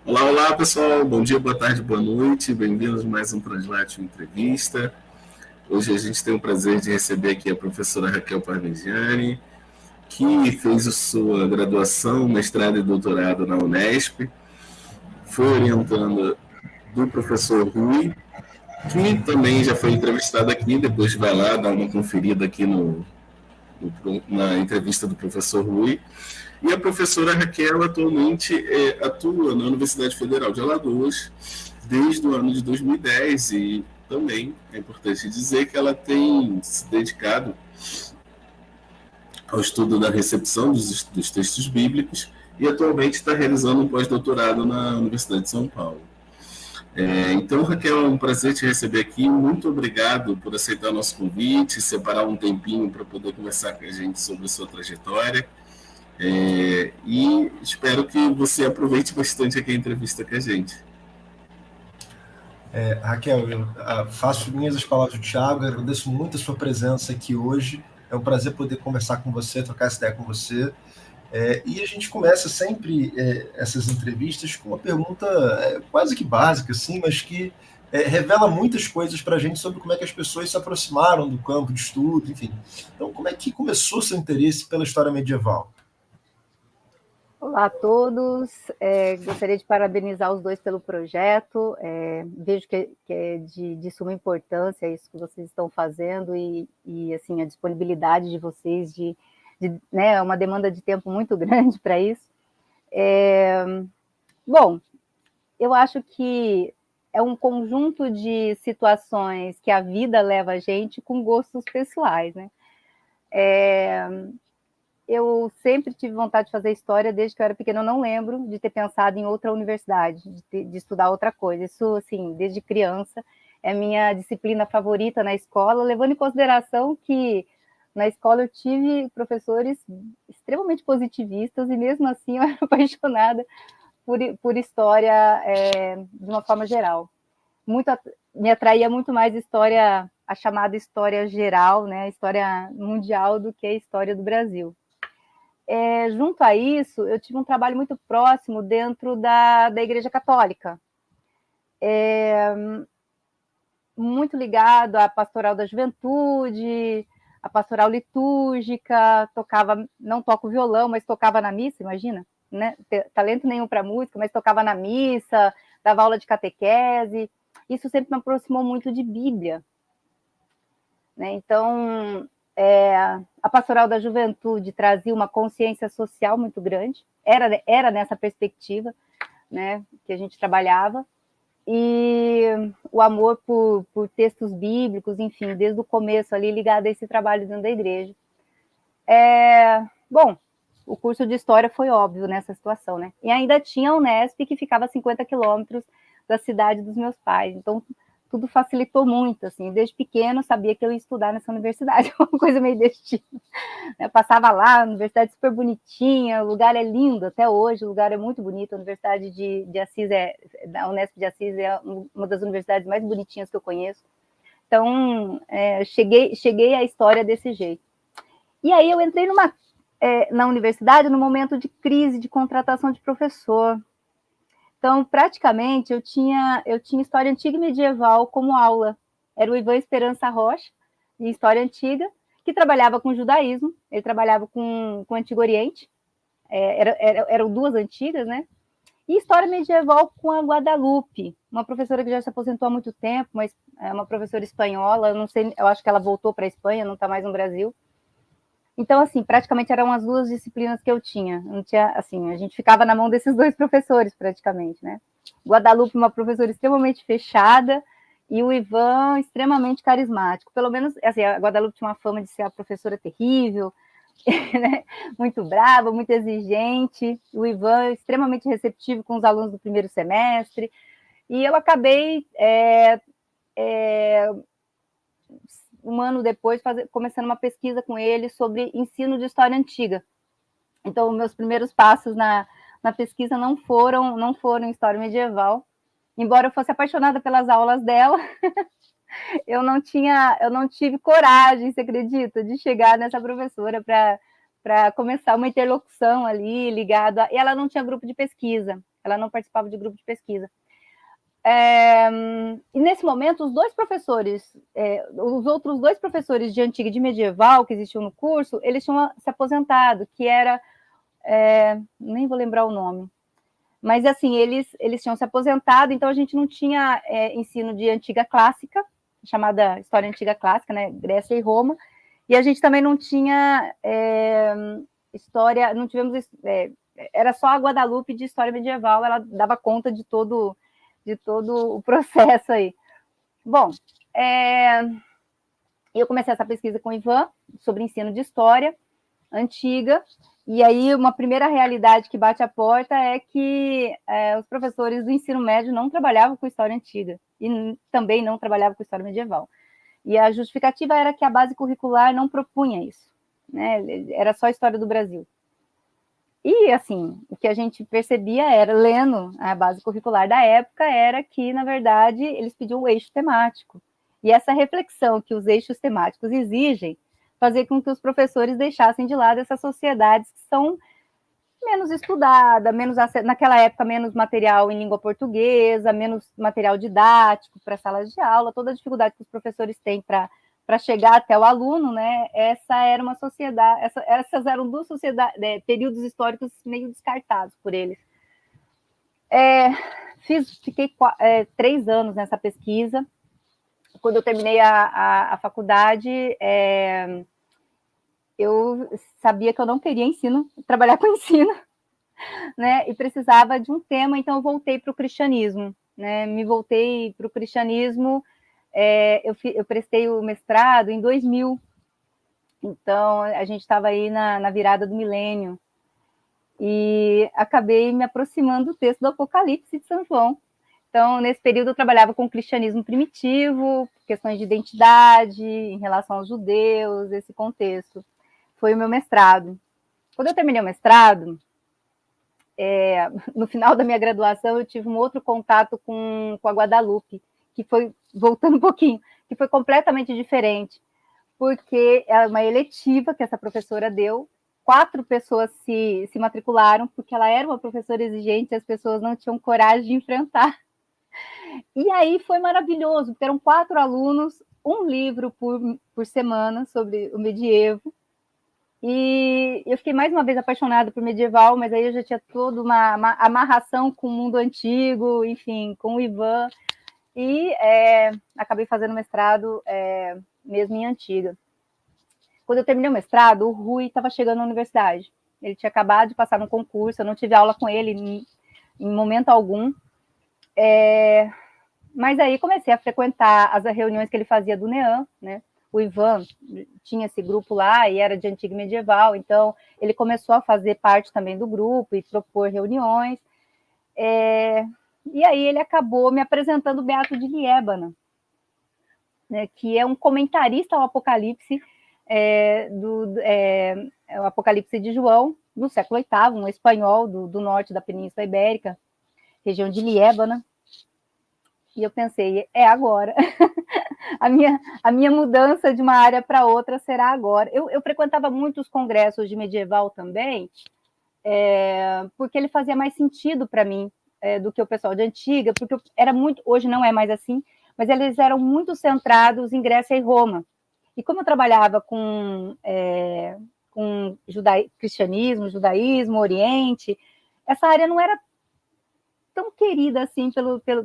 Olá, olá pessoal, bom dia, boa tarde, boa noite, bem-vindos a mais um Translate Entrevista. Hoje a gente tem o prazer de receber aqui a professora Raquel Parmigiani, que fez a sua graduação, mestrado e doutorado na Unesp, foi orientando do professor Rui, que também já foi entrevistado aqui, depois vai lá dar uma conferida aqui na entrevista do professor Rui. E a professora Raquel atualmente atua na Universidade Federal de Alagoas desde o ano de 2010 e também é importante dizer que ela tem se dedicado ao estudo da recepção dos textos bíblicos e atualmente está realizando um pós-doutorado na Universidade de São Paulo. Então, Raquel, é um prazer te receber aqui. Muito obrigado por aceitar o nosso convite, separar um tempinho para poder conversar com a gente sobre a sua trajetória. E espero que você aproveite bastante aqui a entrevista com a gente. Raquel, eu faço minhas as palavras do Thiago, agradeço muito a sua presença aqui hoje. É um prazer poder conversar com você, trocar essa ideia com você. E a gente começa sempre essas entrevistas com uma pergunta quase que básica, assim, mas que revela muitas coisas para a gente sobre como é que as pessoas se aproximaram do campo de estudo, enfim. Então, como é que começou seu interesse pela história medieval? Olá a todos, gostaria de parabenizar os dois pelo projeto, vejo que é de suma importância isso que vocês estão fazendo e assim, a disponibilidade de vocês, né, uma demanda de tempo muito grande para isso. Bom, eu acho que é um conjunto de situações que a vida leva a gente com gostos pessoais, né? Eu sempre tive vontade de fazer história desde que eu era pequena. Eu não lembro de ter pensado em outra universidade, de estudar outra coisa. Isso, assim, desde criança, é minha disciplina favorita na escola, levando em consideração que na escola eu tive professores extremamente positivistas e mesmo assim eu era apaixonada por história de uma forma geral. Me atraía muito mais história, a chamada história geral, né, a história mundial, do que a história do Brasil. Junto a isso, eu tive um trabalho muito próximo dentro da Igreja Católica, muito ligado à pastoral da juventude, à pastoral litúrgica, não toco violão, mas tocava na missa, imagina, né? Talento nenhum para música, mas tocava na missa, dava aula de catequese. Isso sempre me aproximou muito de Bíblia, né? Então, a pastoral da juventude trazia uma consciência social muito grande, era nessa perspectiva, né, que a gente trabalhava, e o amor por textos bíblicos, enfim, desde o começo ali, ligado a esse trabalho dentro da igreja. Bom, o curso de História foi óbvio nessa situação, né, e ainda tinha a Unesp, que ficava a 50 quilômetros da cidade dos meus pais, então tudo facilitou muito, assim, desde pequeno eu sabia que eu ia estudar nessa universidade, uma coisa meio destino. Eu passava lá, a universidade super bonitinha, o lugar é lindo até hoje, o lugar é muito bonito, a Universidade de Assis, a Unesp de Assis é uma das universidades mais bonitinhas que eu conheço. Então, cheguei à história desse jeito. E aí eu entrei na universidade no momento de crise de contratação de professor. Então, praticamente, eu tinha História Antiga e Medieval como aula. Era o Ivan Esperança Rocha, de História Antiga, que trabalhava com judaísmo, ele trabalhava com o Antigo Oriente, eram duas antigas, né? E História Medieval com a Guadalupe, uma professora que já se aposentou há muito tempo, mas é uma professora espanhola, não sei, eu acho que ela voltou para a Espanha, não está mais no Brasil. Então, assim, praticamente eram as duas disciplinas que eu tinha. Não tinha, assim, a gente ficava na mão desses dois professores, praticamente, né? Guadalupe, uma professora extremamente fechada, e o Ivan, extremamente carismático. Pelo menos, assim, a Guadalupe tinha uma fama de ser a professora terrível, né? Muito brava, muito exigente. O Ivan, extremamente receptivo com os alunos do primeiro semestre. E eu acabei... um ano depois, começando uma pesquisa com ele sobre ensino de história antiga. Então, meus primeiros passos na pesquisa não foram em história medieval, embora eu fosse apaixonada pelas aulas dela, eu não tive coragem, você acredita, de chegar nessa professora para começar uma interlocução ali ligada. E ela não tinha grupo de pesquisa, ela não participava de grupo de pesquisa. E nesse momento, os outros dois professores de antiga e de medieval que existiam no curso, eles tinham se aposentado, que era, nem vou lembrar o nome, mas assim, eles tinham se aposentado, então a gente não tinha ensino de antiga clássica, chamada História Antiga Clássica, né, Grécia e Roma, e a gente também não tinha história, não tivemos, era só a Guadalupe de História Medieval, ela dava conta de todo o processo aí. Bom, eu comecei essa pesquisa com o Ivan sobre ensino de história antiga, e aí uma primeira realidade que bate a porta é que os professores do ensino médio não trabalhavam com história antiga, e também não trabalhavam com história medieval. E a justificativa era que a base curricular não propunha isso, né? Era só a história do Brasil. E, assim, o que a gente percebia era, lendo a base curricular da época, era que, na verdade, eles pediam o eixo temático. E essa reflexão que os eixos temáticos exigem fazia com que os professores deixassem de lado essas sociedades que são menos estudadas, naquela época, menos material em língua portuguesa, menos material didático para salas de aula, toda a dificuldade que os professores têm para chegar até o aluno, né? Essa era uma sociedade, essas eram duas sociedades, períodos históricos meio descartados por eles. Fiquei 3 anos nessa pesquisa. Quando eu terminei a faculdade, eu sabia que eu não queria trabalhar com ensino, né? E precisava de um tema, então eu voltei para o cristianismo, né? Me voltei para o cristianismo. Eu prestei o mestrado em 2000, então a gente estava aí na virada do milênio, e acabei me aproximando do texto do Apocalipse de São João. Então, nesse período, eu trabalhava com o cristianismo primitivo, questões de identidade, em relação aos judeus, esse contexto. Foi o meu mestrado. Quando eu terminei o mestrado, no final da minha graduação, eu tive um outro contato com a Guadalupe, que foi, voltando um pouquinho, que foi completamente diferente, porque é uma eletiva que essa professora deu, 4 pessoas se matricularam, porque ela era uma professora exigente e as pessoas não tinham coragem de enfrentar. E aí foi maravilhoso, porque eram 4 alunos, um livro por semana sobre o medievo, e eu fiquei mais uma vez apaixonada por medieval, mas aí eu já tinha toda uma amarração com o mundo antigo, enfim, com o Ivan, e acabei fazendo mestrado mesmo em antiga. Quando eu terminei o mestrado, o Rui estava chegando na universidade. Ele tinha acabado de passar no concurso, eu não tive aula com ele em momento algum. Mas aí comecei a frequentar as reuniões que ele fazia do NEAM, né? O Ivan tinha esse grupo lá e era de antigo medieval, então ele começou a fazer parte também do grupo e propor reuniões. E aí ele acabou me apresentando o Beato de Liébana, né, que é um comentarista ao Apocalipse, o Apocalipse de João, do século VIII, um espanhol do norte da Península Ibérica, região de Liébana. E eu pensei, agora. a minha mudança de uma área para outra será agora. Eu frequentava muito os congressos de medieval também, porque ele fazia mais sentido para mim do que o pessoal de antiga, porque era muito, hoje não é mais assim, mas eles eram muito centrados em Grécia e Roma. E como eu trabalhava com cristianismo, judaísmo, Oriente, essa área não era tão querida assim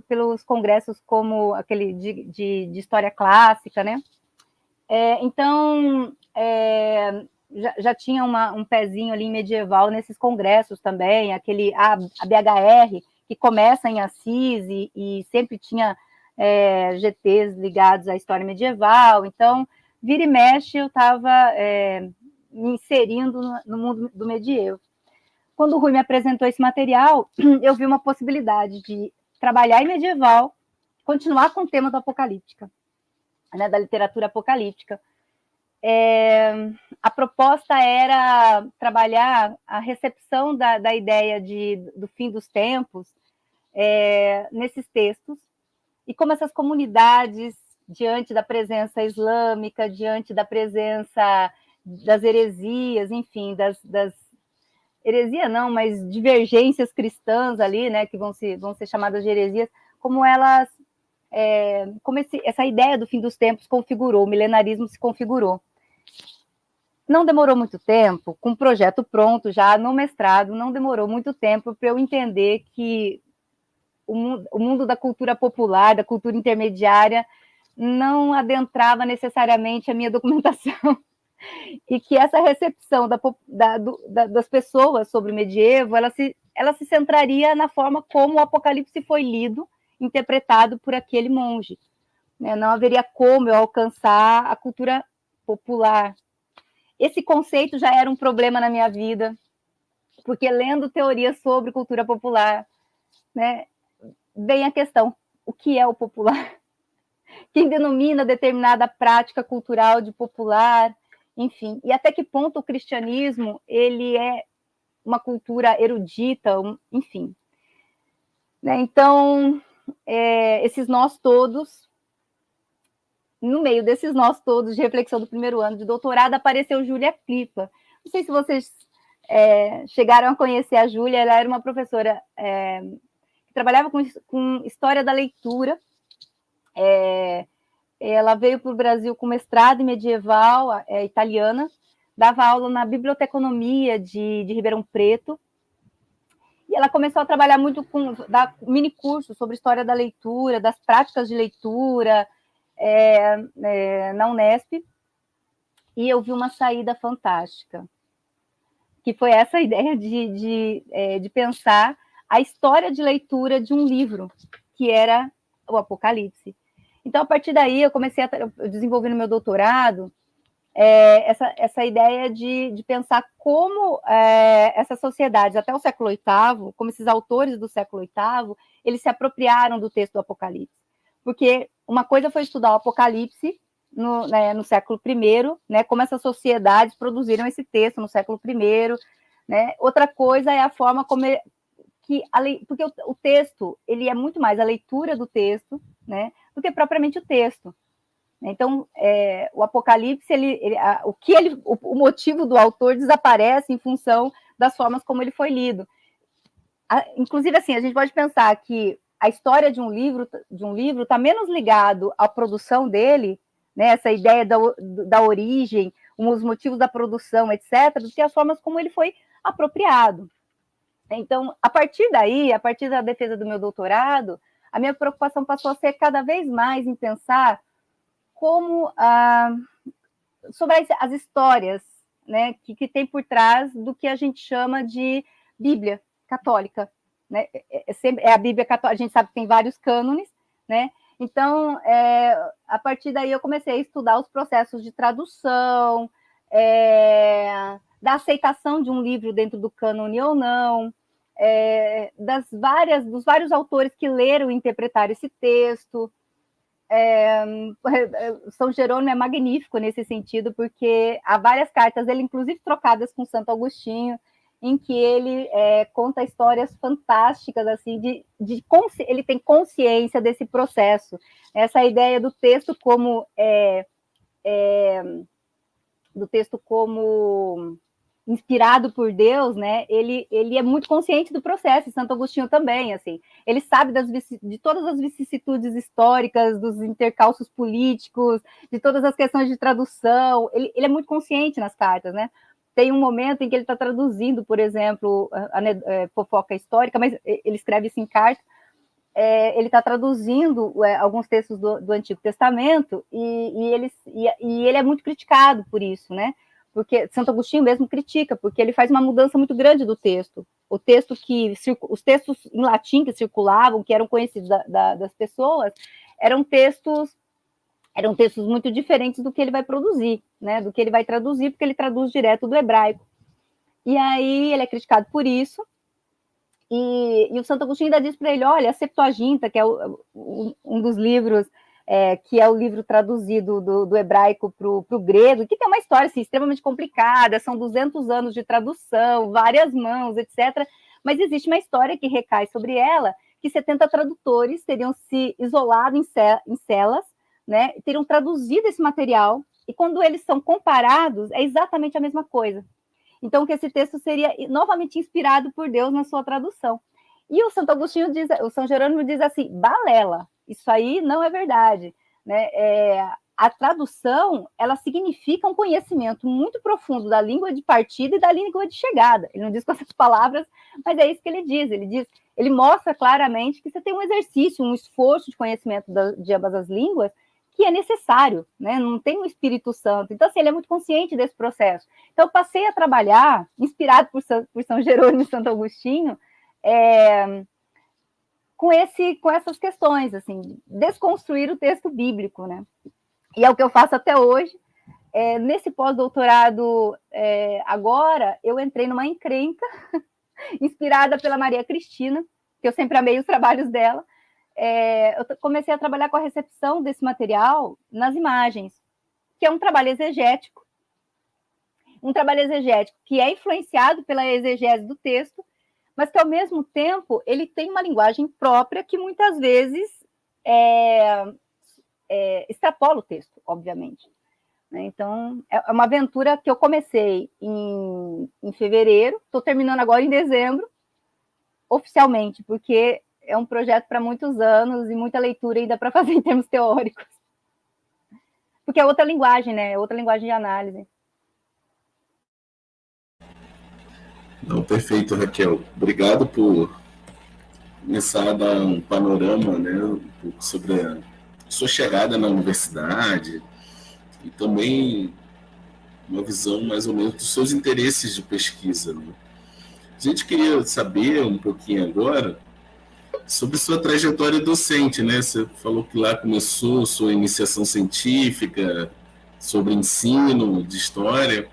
pelos congressos como aquele de história clássica, né? Então, já tinha um pezinho ali medieval nesses congressos também, aquele ABHR, que começa em Assis e sempre tinha GTs ligados à história medieval. Então, vira e mexe, eu estava me inserindo no mundo do medievo. Quando o Rui me apresentou esse material, eu vi uma possibilidade de trabalhar em medieval, continuar com o tema do apocalíptica, né, da literatura apocalíptica. A proposta era trabalhar a recepção da ideia do fim dos tempos nesses textos, e como essas comunidades, diante da presença islâmica, diante da presença das heresias, enfim, heresia não, mas divergências cristãs ali, né, que vão ser chamadas de heresias, como elas, como essa ideia do fim dos tempos configurou, o milenarismo se configurou. Não demorou muito tempo, com o projeto pronto já no mestrado, não demorou muito tempo para eu entender que o mundo da cultura popular, da cultura intermediária, não adentrava necessariamente a minha documentação. E que essa recepção das pessoas sobre o medievo, ela se centraria na forma como o Apocalipse foi lido, interpretado por aquele monge. Né? Não haveria como eu alcançar a cultura popular. Esse conceito já era um problema na minha vida, porque lendo teorias sobre cultura popular, né, vem a questão, o que é o popular? Quem denomina determinada prática cultural de popular? Enfim, e até que ponto o cristianismo ele é uma cultura erudita, enfim. Né? Então, esses nós todos, no meio desses nós todos de reflexão do primeiro ano de doutorado, apareceu Júlia Clipa. Não sei se vocês chegaram a conhecer a Júlia, ela era uma professora que trabalhava com história da leitura. Ela veio para o Brasil com mestrado em medieval, italiana, dava aula na biblioteconomia de Ribeirão Preto, e ela começou a trabalhar muito dar mini cursos sobre história da leitura, das práticas de leitura, na Unesp, e eu vi uma saída fantástica, que foi essa ideia de pensar a história de leitura de um livro, que era o Apocalipse. Então, a partir daí, eu comecei a desenvolver no meu doutorado essa ideia de pensar como essas sociedades, até o século VIII, como esses autores do século VIII, eles se apropriaram do texto do Apocalipse. Porque uma coisa foi estudar o Apocalipse no século I, né, como essas sociedades produziram esse texto no século I. Né? Outra coisa é a forma como... porque o texto, ele é muito mais a leitura do texto, né, do que propriamente o texto. Então, o Apocalipse, o motivo do autor desaparece em função das formas como ele foi lido. Inclusive, assim, a gente pode pensar que a história de um livro está menos ligado à produção dele, né, essa ideia da origem, os motivos da produção, etc., do que as formas como ele foi apropriado. Então, a partir daí, a partir da defesa do meu doutorado, a minha preocupação passou a ser cada vez mais em pensar sobre as histórias, né, que tem por trás do que a gente chama de Bíblia católica. Né? A Bíblia católica, a gente sabe que tem vários cânones, né? Então, a partir daí eu comecei a estudar os processos de tradução, da aceitação de um livro dentro do cânone ou não, dos vários autores que leram e interpretaram esse texto. São Jerônimo é magnífico nesse sentido, porque há várias cartas dele, inclusive trocadas com Santo Agostinho, em que ele conta histórias fantásticas, assim, ele tem consciência desse processo, essa ideia do texto como inspirado por Deus, né? Ele é muito consciente do processo, e Santo Agostinho também, assim. Ele sabe de todas as vicissitudes históricas, dos intercalços políticos, de todas as questões de tradução. Ele é muito consciente nas cartas, né? Tem um momento em que ele está traduzindo, por exemplo, a fofoca histórica, mas ele escreve isso em carta. Ele está traduzindo alguns textos do Antigo Testamento e ele é muito criticado por isso, né? Porque Santo Agostinho mesmo critica, porque ele faz uma mudança muito grande do texto. Os textos em latim que circulavam, que eram conhecidos das pessoas, eram textos muito diferentes do que ele vai produzir, né? Do que ele vai traduzir, porque ele traduz direto do hebraico. E aí ele é criticado por isso. E o Santo Agostinho ainda diz para ele, olha, a Septuaginta, que é um dos livros, que é o livro traduzido do hebraico para o grego, que tem uma história assim, extremamente complicada, são 200 anos de tradução, várias mãos, etc. Mas existe uma história que recai sobre ela, que 70 tradutores teriam se isolado em celas, né, teriam traduzido esse material, e quando eles são comparados, é exatamente a mesma coisa. Então, que esse texto seria novamente inspirado por Deus na sua tradução. E o Santo Agostinho diz, o São Jerônimo diz assim, balela, isso aí não é verdade, né? A tradução, ela significa um conhecimento muito profundo da língua de partida e da língua de chegada. Ele não diz com essas palavras, mas é isso que ele diz, ele mostra claramente que você tem um exercício, um esforço de conhecimento de ambas as línguas que é necessário, né? Não tem um Espírito Santo. Então, assim, ele é muito consciente desse processo. Então, eu passei a trabalhar, inspirado por São Jerônimo e Santo Agostinho, com essas questões, assim, desconstruir o texto bíblico, né? E é o que eu faço até hoje. Nesse pós-doutorado, agora, eu entrei numa encrenca, inspirada pela Maria Cristina, que eu sempre amei os trabalhos dela. Eu comecei a trabalhar com a recepção desse material nas imagens, que é um trabalho exegético que é influenciado pela exegese do texto, mas que, ao mesmo tempo, ele tem uma linguagem própria que, muitas vezes, extrapola o texto, obviamente. Então, é uma aventura que eu comecei em fevereiro, estou terminando agora em dezembro, oficialmente, porque é um projeto para muitos anos e muita leitura ainda para fazer em termos teóricos. Porque é outra linguagem, né? É outra linguagem de análise. Não, perfeito, Raquel. Obrigado por começar a dar um panorama, né, um pouco sobre a sua chegada na universidade e também uma visão mais ou menos dos seus interesses de pesquisa, né? A gente queria saber um pouquinho agora sobre sua trajetória docente, né? Você falou que lá começou sua iniciação científica sobre ensino de história.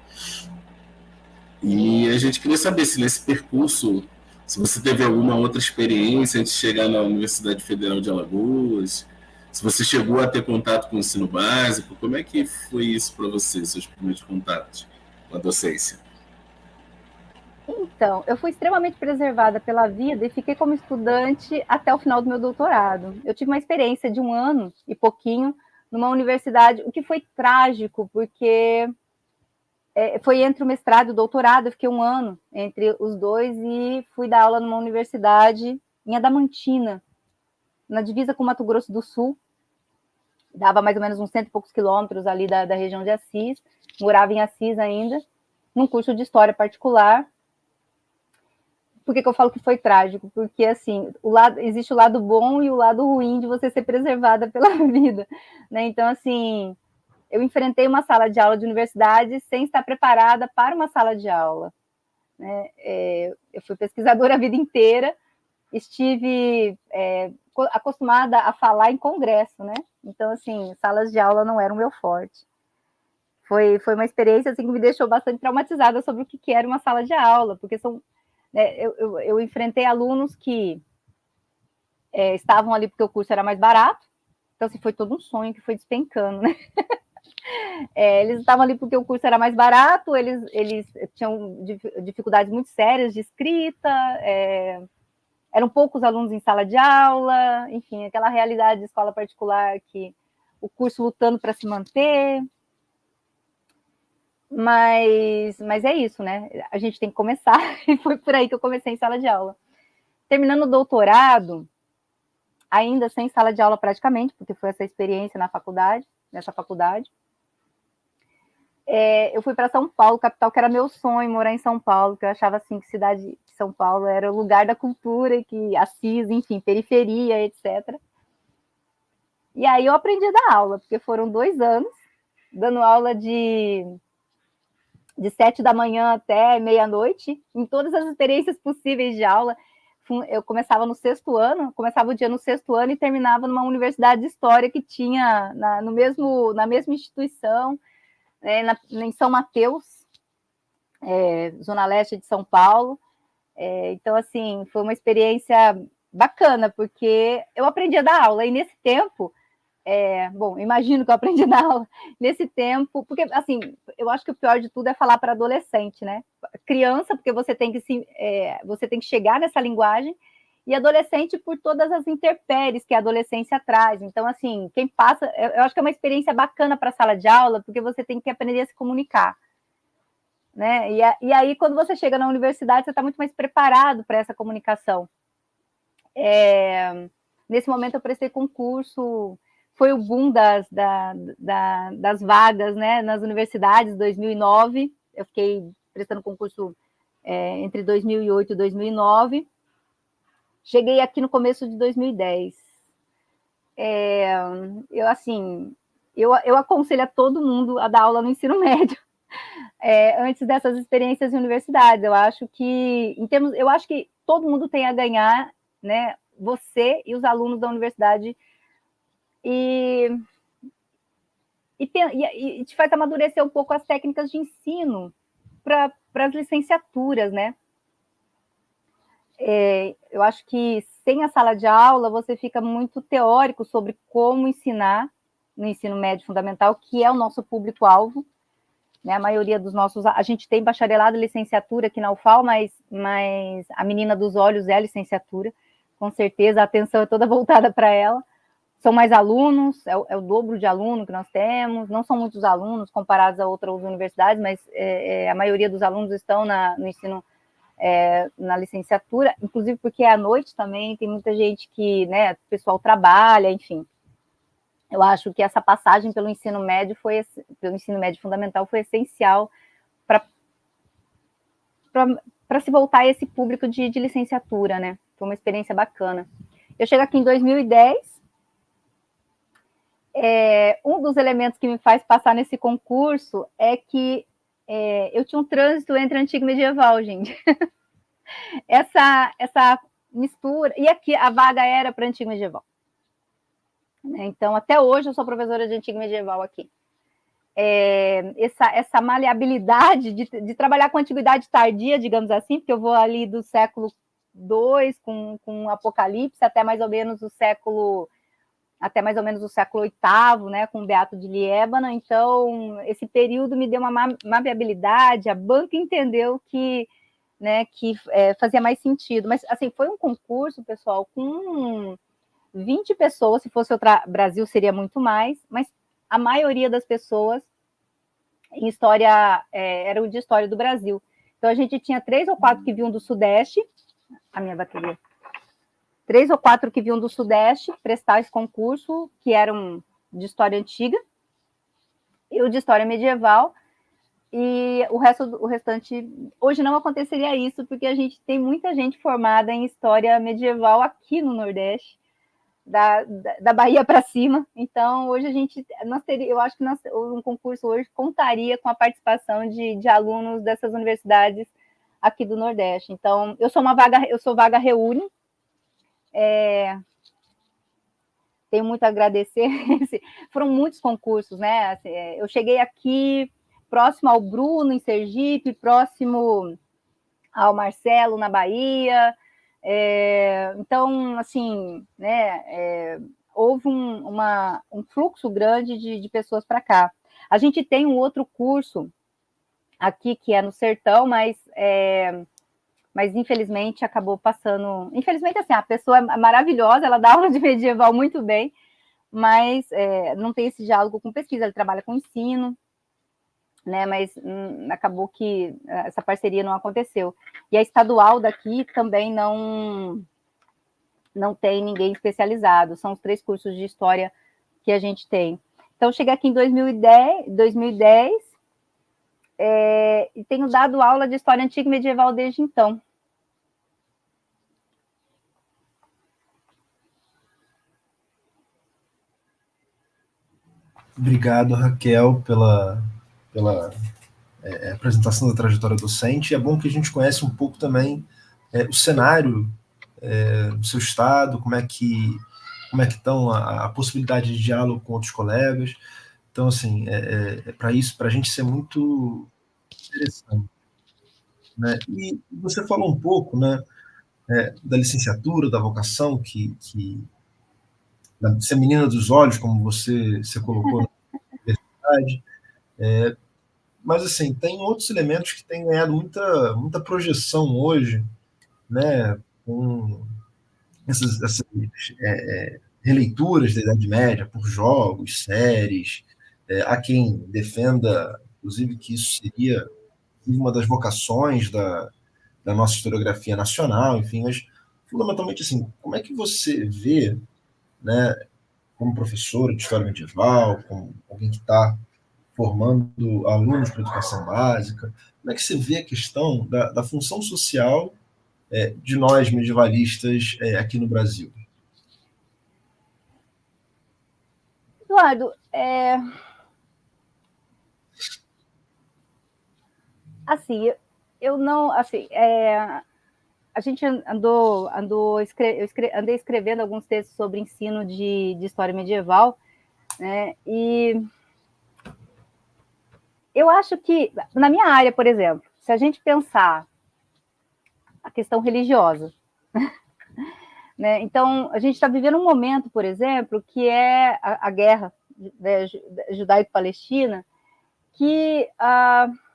E a gente queria saber se nesse percurso, se você teve alguma outra experiência antes de chegar na Universidade Federal de Alagoas, se você chegou a ter contato com o ensino básico, como é que foi isso para você, seus primeiros contatos com a docência? Então, eu fui extremamente preservada pela vida e fiquei como estudante até o final do meu doutorado. Eu tive uma experiência de 1 ano e pouquinho numa universidade, o que foi trágico, porque foi entre o mestrado e o doutorado, eu fiquei 1 ano entre os dois e fui dar aula numa universidade em Adamantina, na divisa com Mato Grosso do Sul. Dava mais ou menos uns 100 e poucos quilômetros ali da região de Assis, morava em Assis ainda, num curso de história particular. Por que eu falo que foi trágico? Porque, assim, existe o lado bom e o lado ruim de você ser preservada pela vida, né? Então, assim, eu enfrentei uma sala de aula de universidade sem estar preparada para uma sala de aula, né? Eu fui pesquisadora a vida inteira, estive acostumada a falar em congresso, né? Então, assim, salas de aula não eram o meu forte. Foi uma experiência assim, que me deixou bastante traumatizada sobre o que era uma sala de aula, porque eu enfrentei alunos que estavam ali porque o curso era mais barato, então assim, foi todo um sonho que foi despencando, né? Eles estavam ali porque o curso era mais barato, eles tinham dificuldades muito sérias de escrita, eram poucos alunos em sala de aula, enfim, aquela realidade de escola particular que o curso lutando para se manter. Mas é isso, né? A gente tem que começar, e foi por aí que eu comecei em sala de aula. Terminando o doutorado, ainda sem sala de aula praticamente, porque foi essa experiência nessa faculdade, eu fui para São Paulo, capital, que era meu sonho, morar em São Paulo, que eu achava assim que cidade de São Paulo era o lugar da cultura, que Assis, enfim, periferia, etc. E aí eu aprendi a dar aula, porque foram 2 anos, dando aula de 7 da manhã até meia-noite, em todas as experiências possíveis de aula. Eu começava no 6º ano, começava o dia no 6º ano e terminava numa universidade de história que tinha na mesma instituição, em São Mateus, zona leste de São Paulo. Então, assim, foi uma experiência bacana, porque eu aprendi a dar aula, e nesse tempo, imagino que eu aprendi a dar aula nesse tempo, porque, assim, eu acho que o pior de tudo é falar para adolescente, né? Criança, porque você tem que chegar nessa linguagem, e adolescente por todas as intempéries que a adolescência traz. Então, assim, quem passa... Eu acho que é uma experiência bacana para a sala de aula, porque você tem que aprender a se comunicar, né? E aí, quando você chega na universidade, você está muito mais preparado para essa comunicação. Nesse momento, eu prestei concurso, foi o boom das vagas, né, nas universidades, 2009. Eu fiquei prestando concurso entre 2008 e 2009. Cheguei aqui no começo de 2010. Eu aconselho a todo mundo a dar aula no ensino médio. Antes dessas experiências em universidades, eu acho que todo mundo tem a ganhar, né? Você e os alunos da universidade e te faz amadurecer um pouco as técnicas de ensino para as licenciaturas, né? Eu acho que sem a sala de aula você fica muito teórico sobre como ensinar no ensino médio fundamental, que é o nosso público-alvo. Né, a maioria dos nossos... A gente tem bacharelado e licenciatura aqui na UFAL, mas a menina dos olhos é a licenciatura, com certeza, a atenção é toda voltada para ela. São mais alunos, é o dobro de aluno que nós temos, não são muitos alunos comparados a outras universidades, mas a maioria dos alunos estão no ensino, na licenciatura, inclusive porque é à noite também, tem muita gente que, né, o pessoal trabalha, enfim. Eu acho que essa passagem pelo ensino médio fundamental foi essencial para se voltar a esse público de licenciatura, né? Foi uma experiência bacana. Eu chego aqui em 2010. Um dos elementos que me faz passar nesse concurso é que eu tinha um trânsito entre antigo e medieval, gente. essa mistura. E aqui a vaga era para antigo e medieval. Então, até hoje, eu sou professora de antigo medieval aqui. Essa maleabilidade de trabalhar com antiguidade tardia, digamos assim, porque eu vou ali do século II, com Apocalipse, até mais ou menos o século VIII, né, com Beato de Liébana. Então, esse período me deu uma maleabilidade, a banca entendeu que fazia mais sentido. Mas, assim, foi um concurso, pessoal, com 20 pessoas, se fosse outro Brasil seria muito mais, mas a maioria das pessoas em história, eram de história do Brasil. Então a gente tinha 3 ou 4 que vinham do Sudeste, a minha bateria, 3 ou 4 que vinham do Sudeste prestar esse concurso, que eram de história antiga, e o de história medieval, e o restante, hoje não aconteceria isso, porque a gente tem muita gente formada em história medieval aqui no Nordeste, da Bahia para cima. Então, hoje eu acho que um concurso hoje contaria com a participação de alunos dessas universidades aqui do Nordeste. Então, eu sou vaga Reúne. Tenho muito a agradecer. Foram muitos concursos, né? Assim, eu cheguei aqui próximo ao Bruno, em Sergipe, próximo ao Marcelo, na Bahia. Então, assim, né, houve um fluxo grande de pessoas para cá. A gente tem um outro curso aqui, que é no Sertão, mas infelizmente acabou passando... Infelizmente, assim, a pessoa é maravilhosa, ela dá aula de medieval muito bem, mas não tem esse diálogo com pesquisa, ele trabalha com ensino, né, mas acabou que essa parceria não aconteceu. E a estadual daqui também não tem ninguém especializado, são os 3 cursos de história que a gente tem. Então, cheguei aqui em 2010 e tenho dado aula de história antiga e medieval desde então. Obrigado, Raquel, pela apresentação da trajetória docente. É bom que a gente conhece um pouco também o cenário do seu estado, como é que estão a possibilidade de diálogo com outros colegas. Então, assim, para isso, para a gente ser muito interessante. Né? E você falou um pouco, né, da licenciatura, da vocação, que ser menina dos olhos, como você colocou na universidade, mas, assim, tem outros elementos que têm ganhado muita projeção hoje, né, com essas releituras da Idade Média por jogos, séries. Há quem defenda, inclusive, que isso seria inclusive uma das vocações da nossa historiografia nacional, enfim, mas fundamentalmente assim, como é que você vê, né, como professor de história medieval, como alguém que está formando alunos para educação básica, como é que você vê a questão da função social de nós medievalistas aqui no Brasil? Eduardo, assim, eu não, assim, a gente andei escrevendo alguns textos sobre ensino de história medieval, né? E eu acho que, na minha área, por exemplo, se a gente pensar a questão religiosa, né? Então, a gente está vivendo um momento, por exemplo, que é a guerra, né, judaico-palestina, que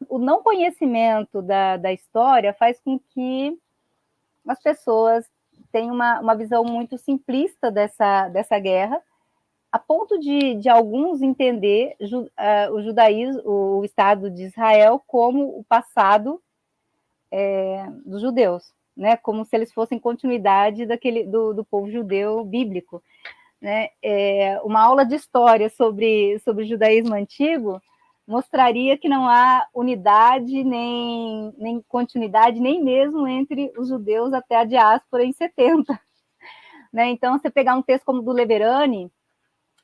o não conhecimento da história faz com que as pessoas tenham uma visão muito simplista dessa guerra, a ponto de alguns entender o judaísmo, o Estado de Israel, como o passado dos judeus, né? Como se eles fossem continuidade do povo judeu bíblico. Né? Uma aula de história sobre o judaísmo antigo mostraria que não há unidade, nem continuidade, nem mesmo entre os judeus até a diáspora em 70. Né? Então, você pegar um texto como o do Leverani,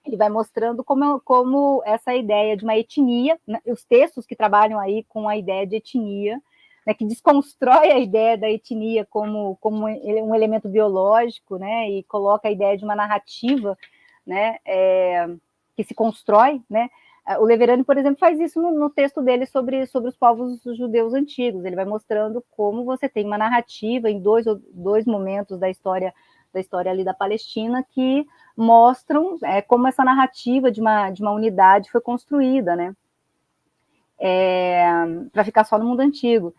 ele vai mostrando como essa ideia de uma etnia, né? Os textos que trabalham aí com a ideia de etnia, né, que desconstrói a ideia da etnia como um elemento biológico, né, e coloca a ideia de uma narrativa, né, que se constrói, né. O Leverani, por exemplo, faz isso no texto dele sobre os povos judeus antigos. Ele vai mostrando como você tem uma narrativa em dois momentos da história ali da Palestina que mostram como essa narrativa de uma unidade foi construída, né, para ficar só no mundo antigo.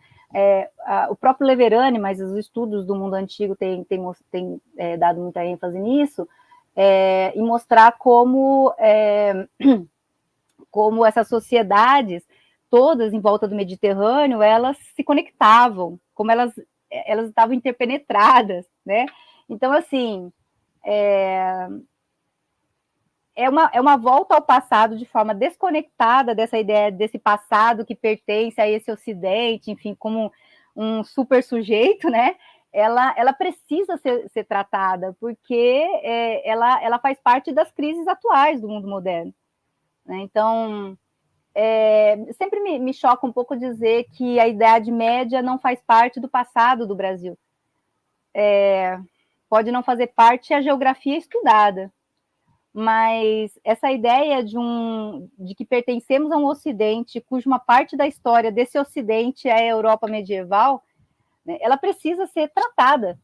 O próprio Leverani, mas os estudos do mundo antigo têm dado muita ênfase nisso, e mostrar como essas sociedades, todas em volta do Mediterrâneo, elas se conectavam, como elas estavam interpenetradas, né? Então, assim, é uma volta ao passado de forma desconectada dessa ideia desse passado que pertence a esse Ocidente, enfim, como um super sujeito, né? Ela precisa ser tratada, porque ela faz parte das crises atuais do mundo moderno. Né? Então, sempre me choca um pouco dizer que a Idade Média não faz parte do passado do Brasil. Pode não fazer parte a geografia estudada, mas essa ideia de que pertencemos a um Ocidente, cuja uma parte da história desse Ocidente é a Europa medieval, né, ela precisa ser tratada.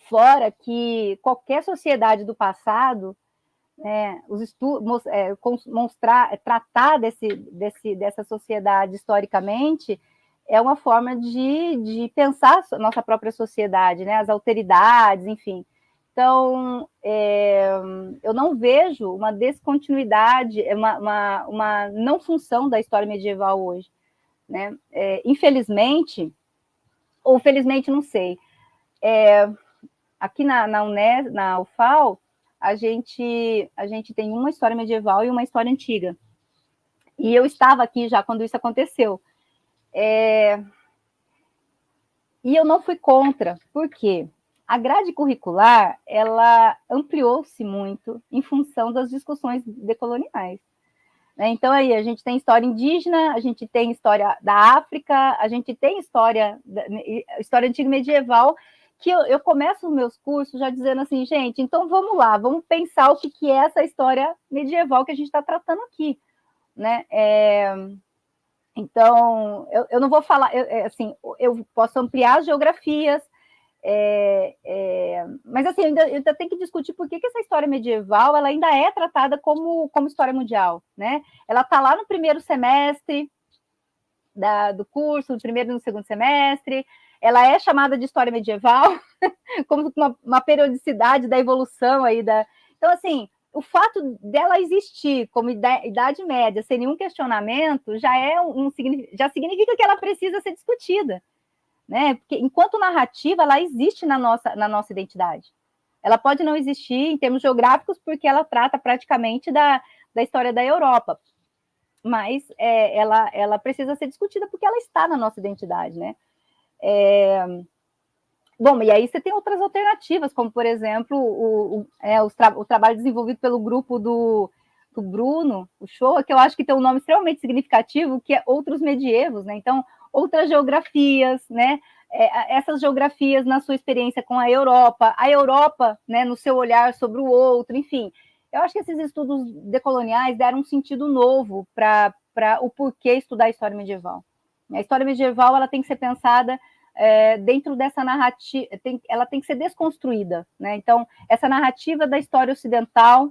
Fora que qualquer sociedade do passado, né, os estudos, tratar dessa sociedade historicamente é uma forma de pensar a nossa própria sociedade, né, as alteridades, enfim. Então, eu não vejo uma descontinuidade, uma não função da história medieval hoje. Né? Infelizmente, ou felizmente, não sei, aqui na UFAL, a gente tem uma história medieval e uma história antiga. E eu estava aqui já quando isso aconteceu. E eu não fui contra, por quê? A grade curricular, ela ampliou-se muito em função das discussões decoloniais. Então, aí, a gente tem história indígena, a gente tem história da África, a gente tem história antiga medieval, que eu começo os meus cursos já dizendo assim, gente, então vamos lá, vamos pensar o que é essa história medieval que a gente está tratando aqui. Né? Então, eu não vou falar, assim, eu posso ampliar as geografias, mas assim, eu ainda tenho que discutir por que essa história medieval ela ainda é tratada como história mundial, né? Ela está lá no primeiro semestre do curso, no primeiro e no segundo semestre, ela é chamada de história medieval, como uma periodicidade da evolução aí da... Então, assim, o fato dela existir como Idade Média sem nenhum questionamento já significa que ela precisa ser discutida, né? Porque enquanto narrativa ela existe na nossa identidade. Ela pode não existir em termos geográficos porque ela trata praticamente da história da Europa, mas ela precisa ser discutida porque ela está na nossa identidade, né? Bom, e aí você tem outras alternativas, como, por exemplo, o trabalho desenvolvido pelo grupo do Bruno, o Shoa, que eu acho que tem um nome extremamente significativo, que é Outros Medievos, né? Então, outras geografias, né? Essas geografias na sua experiência com a Europa, né, no seu olhar sobre o outro, enfim. Eu acho que esses estudos decoloniais deram um sentido novo para o porquê estudar a história medieval. A história medieval ela tem que ser pensada dentro dessa narrativa, ela tem que ser desconstruída, né? Então, essa narrativa da história ocidental,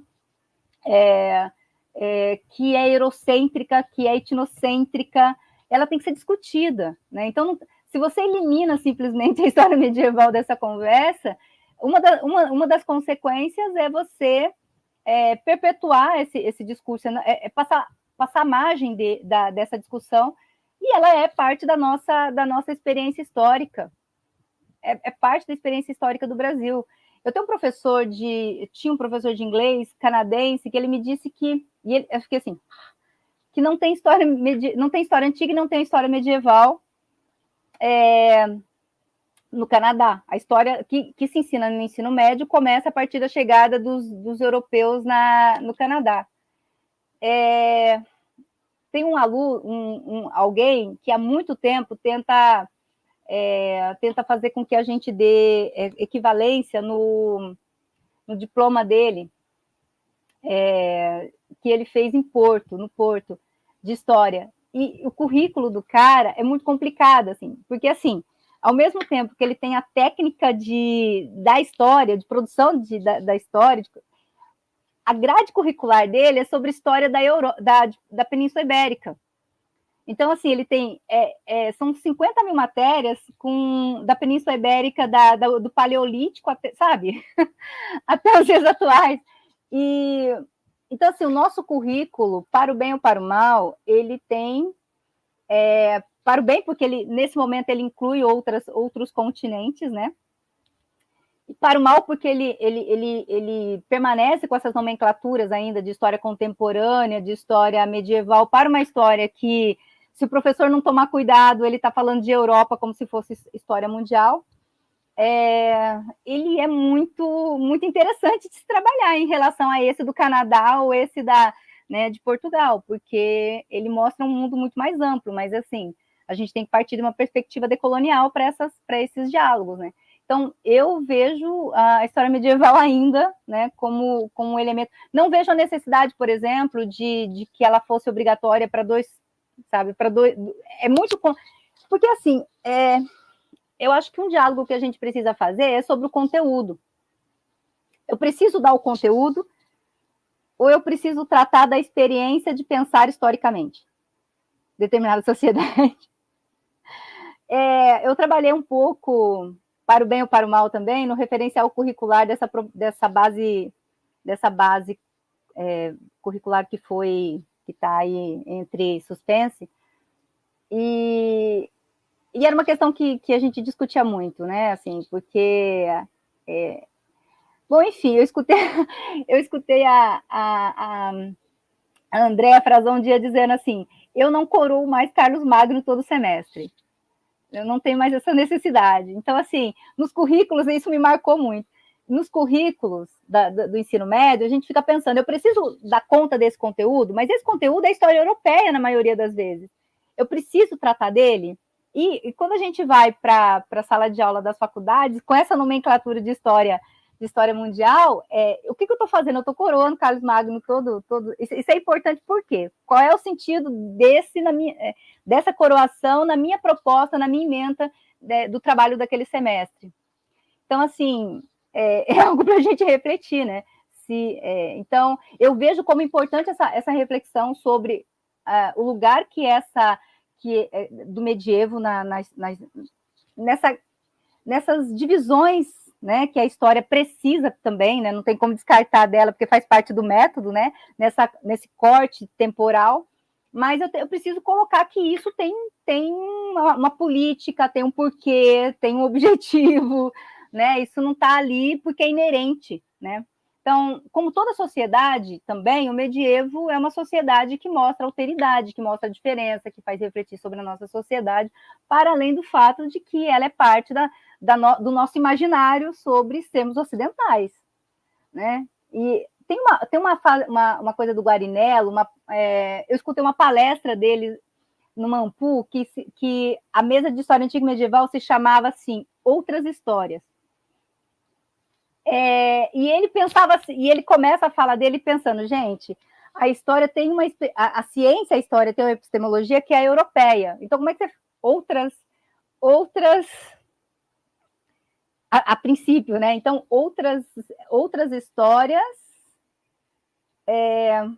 que é eurocêntrica, que é etnocêntrica, ela tem que ser discutida, né? Então, se você elimina simplesmente a história medieval dessa conversa, uma das consequências é você perpetuar esse discurso, passar margem dessa discussão, e ela é parte da nossa experiência histórica, é parte da experiência histórica do Brasil. Eu tinha um professor de inglês canadense que ele me disse eu fiquei assim, que não tem história antiga e não tem história medieval no Canadá. A história que se ensina no ensino médio começa a partir da chegada dos europeus no Canadá. Tem um aluno, alguém que há muito tempo tenta fazer com que a gente dê equivalência no diploma dele, que ele fez no Porto, de História. E o currículo do cara é muito complicado, assim, porque, assim, ao mesmo tempo que ele tem a técnica da história, de produção da história, a grade curricular dele é sobre história da Península Ibérica. Então, assim, ele tem, são 50 mil matérias da Península Ibérica, do Paleolítico, sabe? Até os dias atuais. Então, assim, o nosso currículo, para o bem ou para o mal, ele tem, para o bem, porque nesse momento ele inclui outros continentes, né? E para o mal, porque ele permanece com essas nomenclaturas ainda de história contemporânea, de história medieval, para uma história que, se o professor não tomar cuidado, ele está falando de Europa como se fosse história mundial. Ele é muito, muito interessante de se trabalhar em relação a esse do Canadá ou esse de Portugal, porque ele mostra um mundo muito mais amplo, mas assim, a gente tem que partir de uma perspectiva decolonial para esses diálogos, né? Então, eu vejo a história medieval ainda, né, como um elemento. Não vejo a necessidade, por exemplo, de que ela fosse obrigatória para dois, sabe? É muito. Porque, assim, eu acho que um diálogo que a gente precisa fazer é sobre o conteúdo. Eu preciso dar o conteúdo ou eu preciso tratar da experiência de pensar historicamente determinada sociedade? Eu trabalhei um pouco, para o bem ou para o mal também, no referencial curricular dessa base curricular que está aí entre suspense, e era uma questão que a gente discutia muito, né, assim, porque bom, enfim, eu escutei a Andréa Frazão um dia dizendo assim: eu não coroo mais Carlos Magno todo semestre. Eu não tenho mais essa necessidade. Então, assim, nos currículos, isso me marcou muito. Nos currículos do ensino médio, a gente fica pensando, eu preciso dar conta desse conteúdo, mas esse conteúdo é história europeia, na maioria das vezes. Eu preciso tratar dele. E quando a gente vai para a sala de aula das faculdades, com essa nomenclatura de história mundial, o que eu estou fazendo? Eu estou coroando Carlos Magno todo. Isso é importante por quê? Qual é o sentido dessa coroação na minha proposta, na minha ementa do trabalho daquele semestre? Então, assim, é algo para a gente refletir, né? Então, eu vejo como importante essa reflexão sobre o lugar que do medievo nessas divisões né, que a história precisa também, né, não tem como descartar dela, porque faz parte do método, né, nesse corte temporal, mas eu preciso colocar que isso tem uma política, tem um porquê, tem um objetivo, né, isso não está ali porque é inerente, né. Então, como toda sociedade também, o medievo é uma sociedade que mostra alteridade, que mostra a diferença, que faz refletir sobre a nossa sociedade, para além do fato de que ela é parte do nosso imaginário sobre sermos ocidentais, né? E tem uma coisa do Guarinello, eu escutei uma palestra dele no Mampu, que a mesa de história antiga e medieval se chamava assim, Outras Histórias. E ele pensava assim, e ele começa a falar dele pensando, gente, a história tem a ciência, a história tem uma epistemologia que é a europeia. Então, como é que você outras a princípio, né? Então, outras histórias,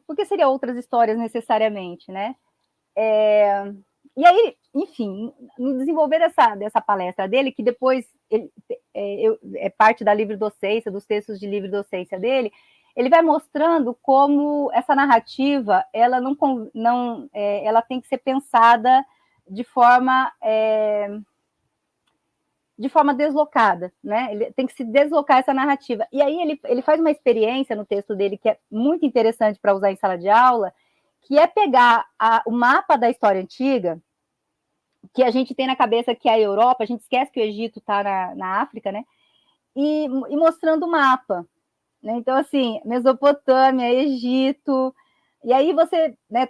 por que seria outras histórias necessariamente, né? E aí, enfim, no desenvolver dessa palestra dele, que depois é parte da livre docência, dos textos de livre docência dele, ele vai mostrando como essa narrativa ela ela tem que ser pensada de forma deslocada, né? Ele tem que se deslocar essa narrativa. E aí ele faz uma experiência no texto dele que é muito interessante para usar em sala de aula, que é pegar o mapa da história antiga, que a gente tem na cabeça que é a Europa, a gente esquece que o Egito está na África, né? E mostrando o mapa. Né? Então, assim, Mesopotâmia, Egito, e aí você, né,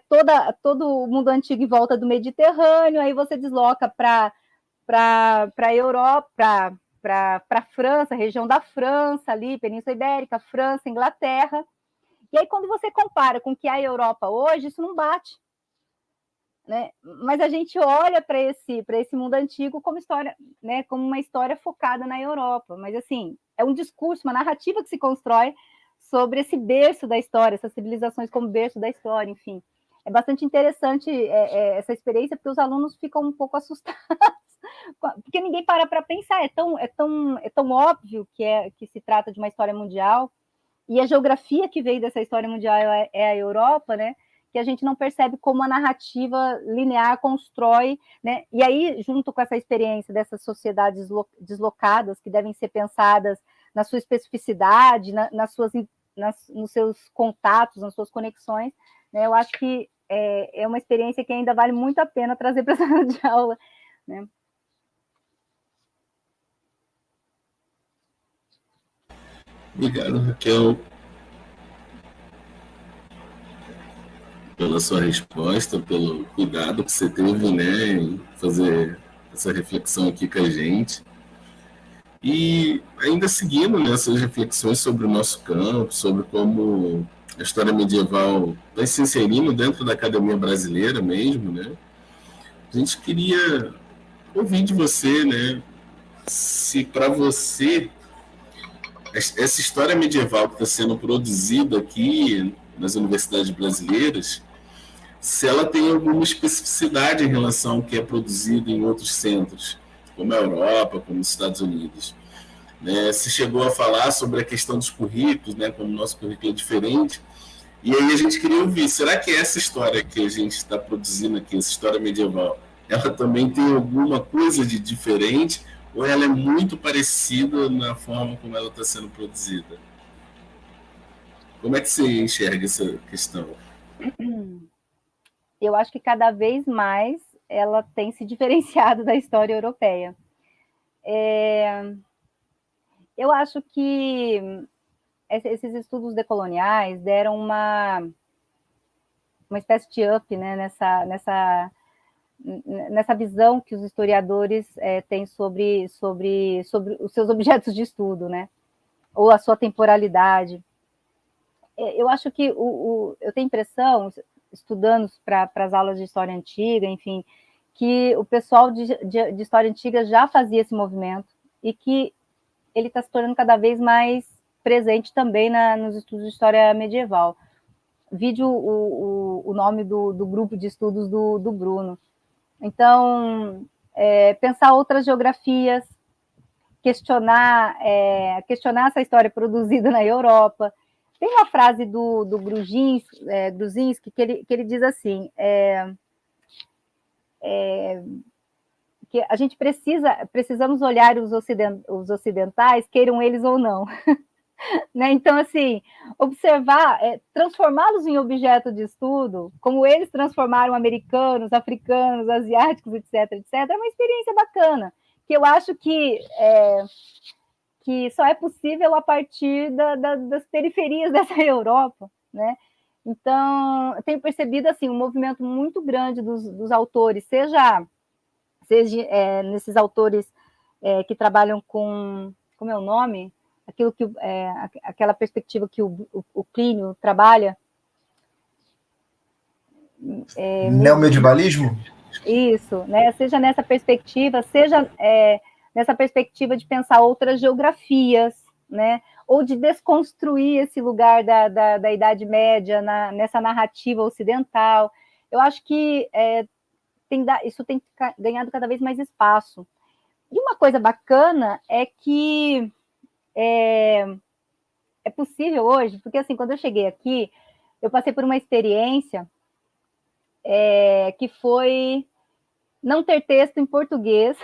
todo o mundo antigo em volta do Mediterrâneo, aí você desloca para a Europa, para a França, região da França, ali, Península Ibérica, França, Inglaterra. E aí, quando você compara com o que é a Europa hoje, isso não bate. Né? Mas a gente olha para esse mundo antigo como história, né, como uma história focada na Europa. Mas, assim, é um discurso, uma narrativa que se constrói sobre esse berço da história, essas civilizações como berço da história, enfim. É bastante interessante essa experiência, porque os alunos ficam um pouco assustados, porque ninguém para pensar, é tão óbvio que se trata de uma história mundial, e a geografia que veio dessa história mundial é a Europa, né? Que a gente não percebe como a narrativa linear constrói, né? E aí, junto com essa experiência dessas sociedades deslocadas, que devem ser pensadas na sua especificidade, nos seus contatos, nas suas conexões, né? Eu acho que é uma experiência que ainda vale muito a pena trazer para a sala de aula, né? Obrigado, Raquel, pela sua resposta, pelo cuidado que você teve, né, em fazer essa reflexão aqui com a gente. E ainda seguindo nessas reflexões sobre o nosso campo, sobre como a história medieval vai se inserindo dentro da academia brasileira mesmo, né? A gente queria ouvir de você, né, se para você essa história medieval que está sendo produzida aqui nas universidades brasileiras, se ela tem alguma especificidade em relação ao que é produzido em outros centros, como a Europa, como os Estados Unidos. Né? Se chegou a falar sobre a questão dos currículos, né? Como o nosso currículo é diferente, e aí a gente queria ouvir, será que essa história que a gente está produzindo aqui, essa história medieval, ela também tem alguma coisa de diferente, ou ela é muito parecida na forma como ela está sendo produzida? Como é que você enxerga essa questão? Eu acho que cada vez mais ela tem se diferenciado da história europeia. Eu acho que esses estudos decoloniais deram uma espécie de up, né, nessa visão que os historiadores têm sobre os seus objetos de estudo, né, ou a sua temporalidade. Eu acho que eu tenho impressão, estudando para as aulas de história antiga, enfim, que o pessoal de história antiga já fazia esse movimento e que ele está se tornando cada vez mais presente também nos estudos de história medieval. Vide o nome do grupo de estudos do Bruno. Então, pensar outras geografias, questionar essa história produzida na Europa. Tem uma frase do Gruzinski que ele diz assim, que a gente precisamos olhar os ocidentais, queiram eles ou não. Né? Então, assim, observar, transformá-los em objeto de estudo, como eles transformaram americanos, africanos, asiáticos, etc., é uma experiência bacana, que eu acho que só é possível a partir das periferias dessa Europa, né? Então, eu tenho percebido, assim, um movimento muito grande dos autores, seja nesses autores que trabalham com, como é o nome? Aquela perspectiva que o Plínio trabalha. Neomedievalismo? Isso, né? Seja nessa perspectiva, seja nessa perspectiva de pensar outras geografias, né? Ou de desconstruir esse lugar da Idade Média nessa narrativa ocidental. Eu acho que isso tem ganhado cada vez mais espaço. E uma coisa bacana é que é possível hoje, porque assim, quando eu cheguei aqui, eu passei por uma experiência que foi não ter texto em português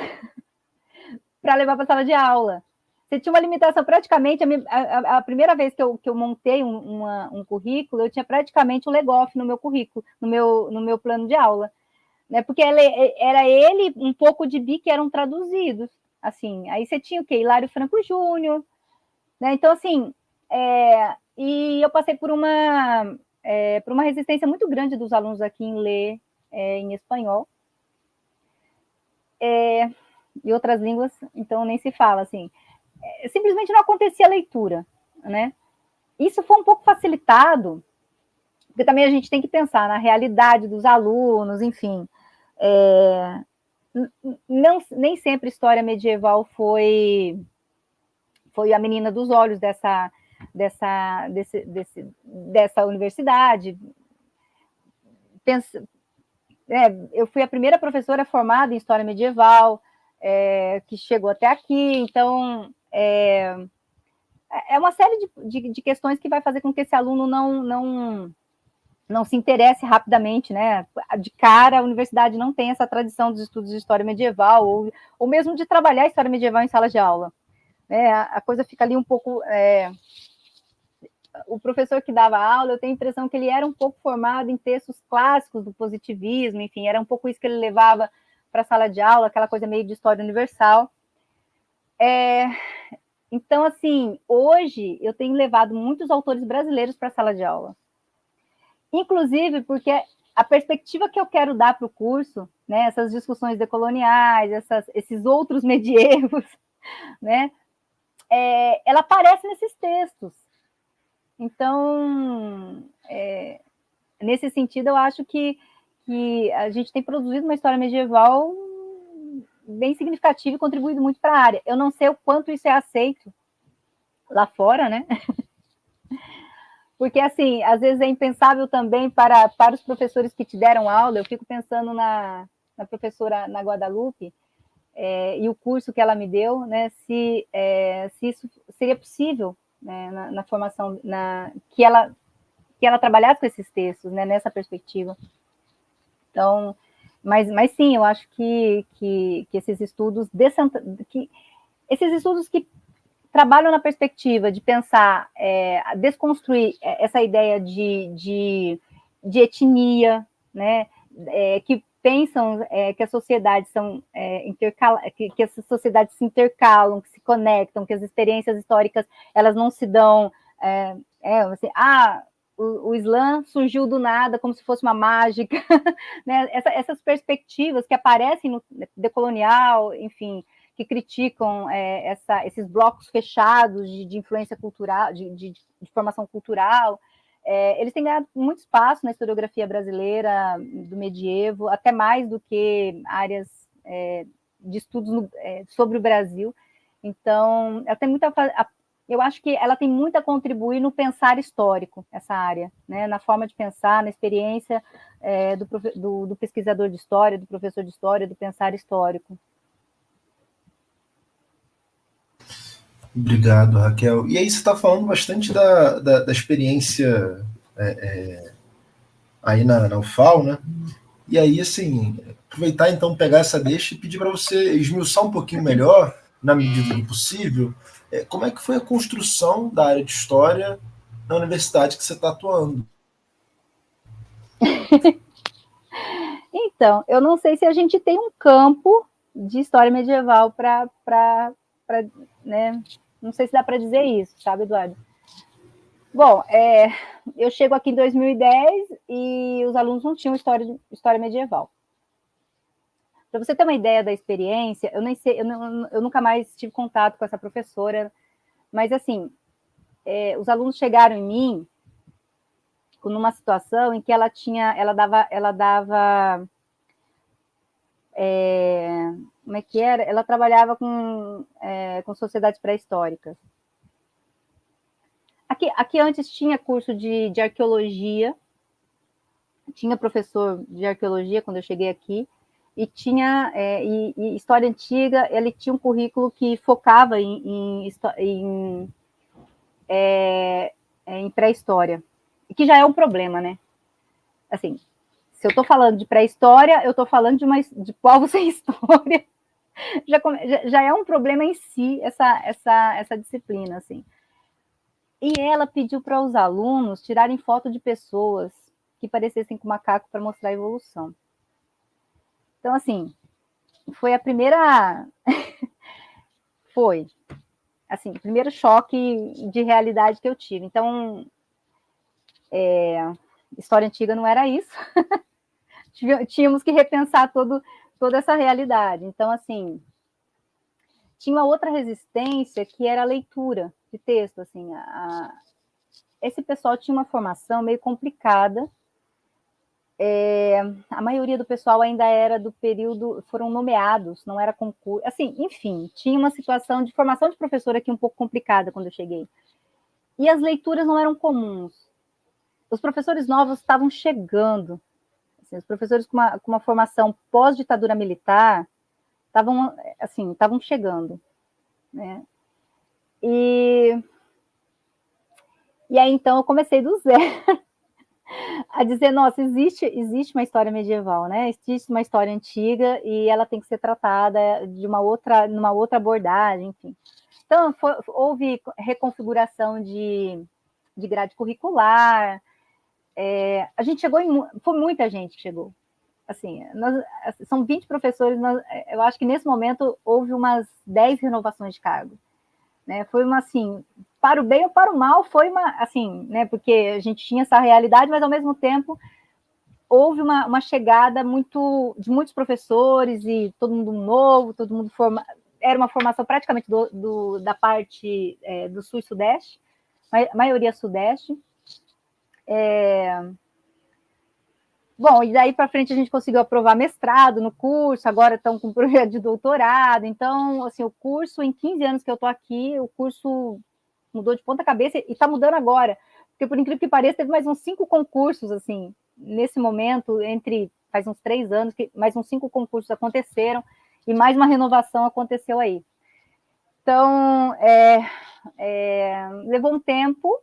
para levar para a sala de aula. Você tinha uma limitação, praticamente, a primeira vez que eu montei um currículo, eu tinha praticamente um legoff no meu currículo, no meu plano de aula, né? Porque era ele, um pouco de bi que eram traduzidos, assim. Aí você tinha o quê? Hilário Franco Júnior, né? Então, assim, e eu passei por uma resistência muito grande dos alunos aqui em ler em espanhol. E outras línguas, então nem se fala, assim. Simplesmente não acontecia a leitura, né? Isso foi um pouco facilitado, porque também a gente tem que pensar na realidade dos alunos, enfim. Nem sempre história medieval foi a menina dos olhos dessa universidade. Eu fui a primeira professora formada em história medieval que chegou até aqui, então é uma série de questões que vai fazer com que esse aluno não se interesse rapidamente, né? De cara, a universidade não tem essa tradição dos estudos de história medieval, ou mesmo de trabalhar a história medieval em sala de aula. A coisa fica ali um pouco... O professor que dava aula, eu tenho a impressão que ele era um pouco formado em textos clássicos do positivismo, enfim, era um pouco isso que ele levava para a sala de aula, aquela coisa meio de história universal. Então, assim, hoje eu tenho levado muitos autores brasileiros para a sala de aula. Inclusive porque a perspectiva que eu quero dar para o curso, né, essas discussões decoloniais, esses outros medievos, né, ela aparece nesses textos. Então, nesse sentido, eu acho que a gente tem produzido uma história medieval bem significativa e contribuído muito para a área. Eu não sei o quanto isso é aceito lá fora, né? Porque, assim, às vezes é impensável também para os professores que te deram aula. Eu fico pensando na professora na Guadalupe e o curso que ela me deu, né? Se isso seria possível, né, na formação, que ela trabalhasse com esses textos, né, nessa perspectiva. Então, mas sim, eu acho que esses estudos que trabalham na perspectiva de pensar, desconstruir essa ideia de etnia, né, que pensam que as sociedades são que as sociedades se intercalam, que se conectam, que as experiências históricas elas não se dão assim, o Islã surgiu do nada, como se fosse uma mágica, né? Essas perspectivas que aparecem no decolonial, enfim, que criticam esses blocos fechados de influência cultural, de formação cultural, eles têm ganhado muito espaço na historiografia brasileira do medievo, até mais do que áreas de estudos sobre o Brasil. Então, ela tem eu acho que ela tem muito a contribuir no pensar histórico, essa área, né? Na forma de pensar, na experiência do pesquisador de história, do professor de história, do pensar histórico. Obrigado, Raquel. E aí você está falando bastante da experiência aí na UFAL, né? E aí, assim, aproveitar então, pegar essa deixa e pedir para você esmiuçar um pouquinho melhor, na medida do possível, como é que foi a construção da área de História na universidade que você está atuando. Então, eu não sei se a gente tem um campo de história medieval né? Não sei se dá para dizer isso, sabe, Eduardo? Bom, eu chego aqui em 2010 e os alunos não tinham história medieval. Para você ter uma ideia da experiência, eu nem sei, eu nunca mais tive contato com essa professora, mas assim, os alunos chegaram em mim numa situação em que ela dava como é que era? Ela trabalhava com sociedades pré-históricas. Aqui antes tinha curso de arqueologia, tinha professor de arqueologia quando eu cheguei aqui, e tinha e história antiga, ele tinha um currículo que focava em pré-história, que já é um problema, né? Assim, se eu estou falando de pré-história, eu estou falando de povos sem história, já é um problema em si essa disciplina, assim. E ela pediu para os alunos tirarem foto de pessoas que parecessem com macaco para mostrar a evolução. Então, assim, foi a primeira... foi, assim, o primeiro choque de realidade que eu tive. Então, história antiga não era isso. Tínhamos que repensar toda essa realidade. Então, assim, tinha uma outra resistência que era a leitura de texto. Assim, esse pessoal tinha uma formação meio complicada. A maioria do pessoal ainda era do período, foram nomeados, não era concurso. Assim, enfim, tinha uma situação de formação de professor aqui um pouco complicada quando eu cheguei. E as leituras não eram comuns. Os professores novos estavam chegando. Assim, os professores com uma formação pós-ditadura militar estavam chegando, né? E aí, então, eu comecei do zero a dizer, nossa, existe uma história medieval, né? Existe uma história antiga e ela tem que ser tratada numa outra abordagem, enfim. Então, houve reconfiguração de grade curricular, a gente chegou foi muita gente que chegou. Assim, são 20 professores, eu acho que nesse momento houve umas 10 renovações de cargo. Né? Foi uma, assim, para o bem ou para o mal, foi uma, assim, né? Porque a gente tinha essa realidade, mas ao mesmo tempo houve uma chegada de muitos professores e todo mundo novo, todo mundo era uma formação praticamente da parte do sul e sudeste, maioria sudeste. Bom, e daí para frente a gente conseguiu aprovar mestrado no curso, agora estão com projeto de doutorado. Então, assim, o curso, em 15 anos que eu estou aqui, o curso mudou de ponta cabeça e está mudando agora. Porque, por incrível que pareça, teve mais uns 5 concursos, assim, nesse momento, faz uns 3 anos, que mais uns 5 concursos aconteceram e mais uma renovação aconteceu aí. Então, levou um tempo,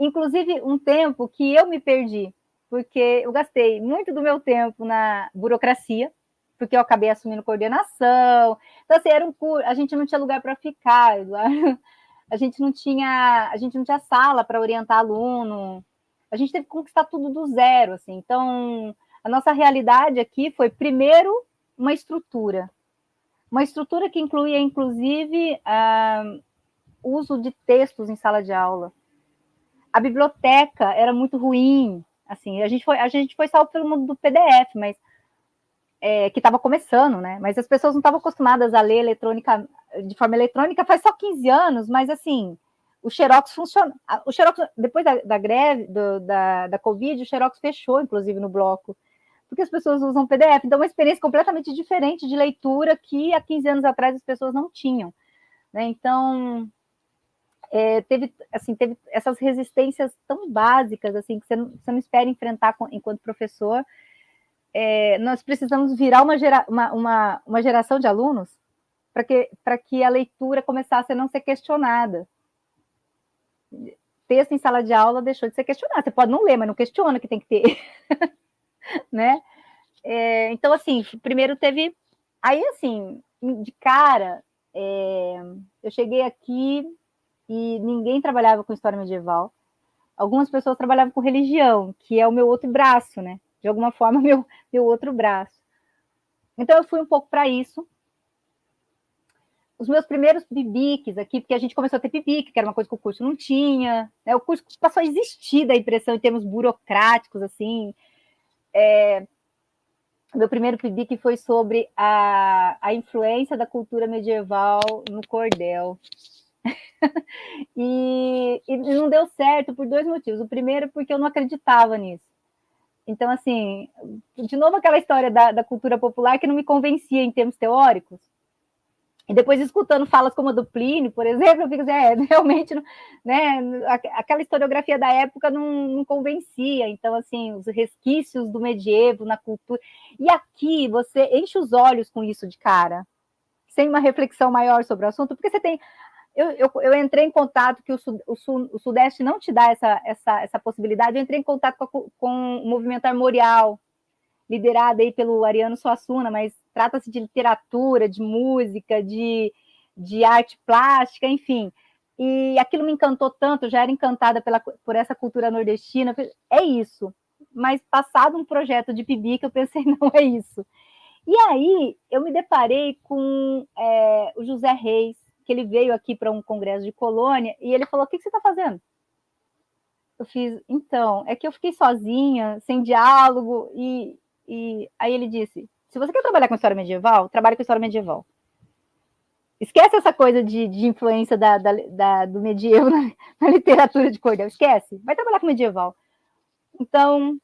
inclusive um tempo que eu me perdi, porque eu gastei muito do meu tempo na burocracia, porque eu acabei assumindo coordenação. Então, assim, era um curso, a gente não tinha lugar para ficar, Eduardo. A gente não tinha sala para orientar aluno. A gente teve que conquistar tudo do zero, assim. Então, a nossa realidade aqui foi, primeiro, uma estrutura que incluía, inclusive, o uso de textos em sala de aula. A biblioteca era muito ruim, assim, a gente foi salvo pelo mundo do PDF, mas que estava começando, né? Mas as pessoas não estavam acostumadas a ler de forma eletrônica faz só 15 anos, mas assim, o Xerox funciona. O Xerox, depois da greve, da Covid, o Xerox fechou, inclusive, no bloco, porque as pessoas usam PDF. Então, uma experiência completamente diferente de leitura que há 15 anos atrás as pessoas não tinham, né? Então, teve essas resistências tão básicas, assim, que você não espera enfrentar enquanto professor. Nós precisamos virar uma geração de alunos para que a leitura começasse a não ser questionada. Texto em sala de aula deixou de ser questionado. Você pode não ler, mas não questiona que tem que ter. Né? Então, assim, primeiro teve... Aí, assim, de cara, eu cheguei aqui e ninguém trabalhava com história medieval. Algumas pessoas trabalhavam com religião, que é o meu outro braço, né? De alguma forma, meu outro braço. Então, eu fui um pouco para isso. Os meus primeiros bibiques aqui, porque a gente começou a ter bibique, que era uma coisa que o curso não tinha, né? O curso passou a existir da impressão em termos burocráticos, assim. Meu primeiro bibique foi sobre a influência da cultura medieval no cordel. E não deu certo por 2 motivos. O primeiro, porque eu não acreditava nisso. Então, assim, de novo aquela história da cultura popular que não me convencia em termos teóricos. E depois, escutando falas como a do Plínio, por exemplo, eu fico assim, realmente, né, aquela historiografia da época não convencia. Então, assim, os resquícios do medievo na cultura. E aqui você enche os olhos com isso de cara, sem uma reflexão maior sobre o assunto, porque você tem... Eu entrei em contato, que o Sudeste não te dá essa possibilidade, eu entrei em contato com o movimento armorial, liderado aí pelo Ariano Suassuna, mas trata-se de literatura, de música, de arte plástica, enfim. E aquilo me encantou tanto, eu já era encantada por essa cultura nordestina, é isso. Mas passado um projeto de PIBIC, eu pensei, não é isso. E aí eu me deparei com o José Reis, que ele veio aqui para um congresso de colônia, e ele falou, o que você está fazendo? Eu fiz, então, é que eu fiquei sozinha, sem diálogo, e aí ele disse, se você quer trabalhar com história medieval, trabalhe com história medieval. Esquece essa coisa de influência do medievo na literatura de cordel, esquece, vai trabalhar com medieval. Então,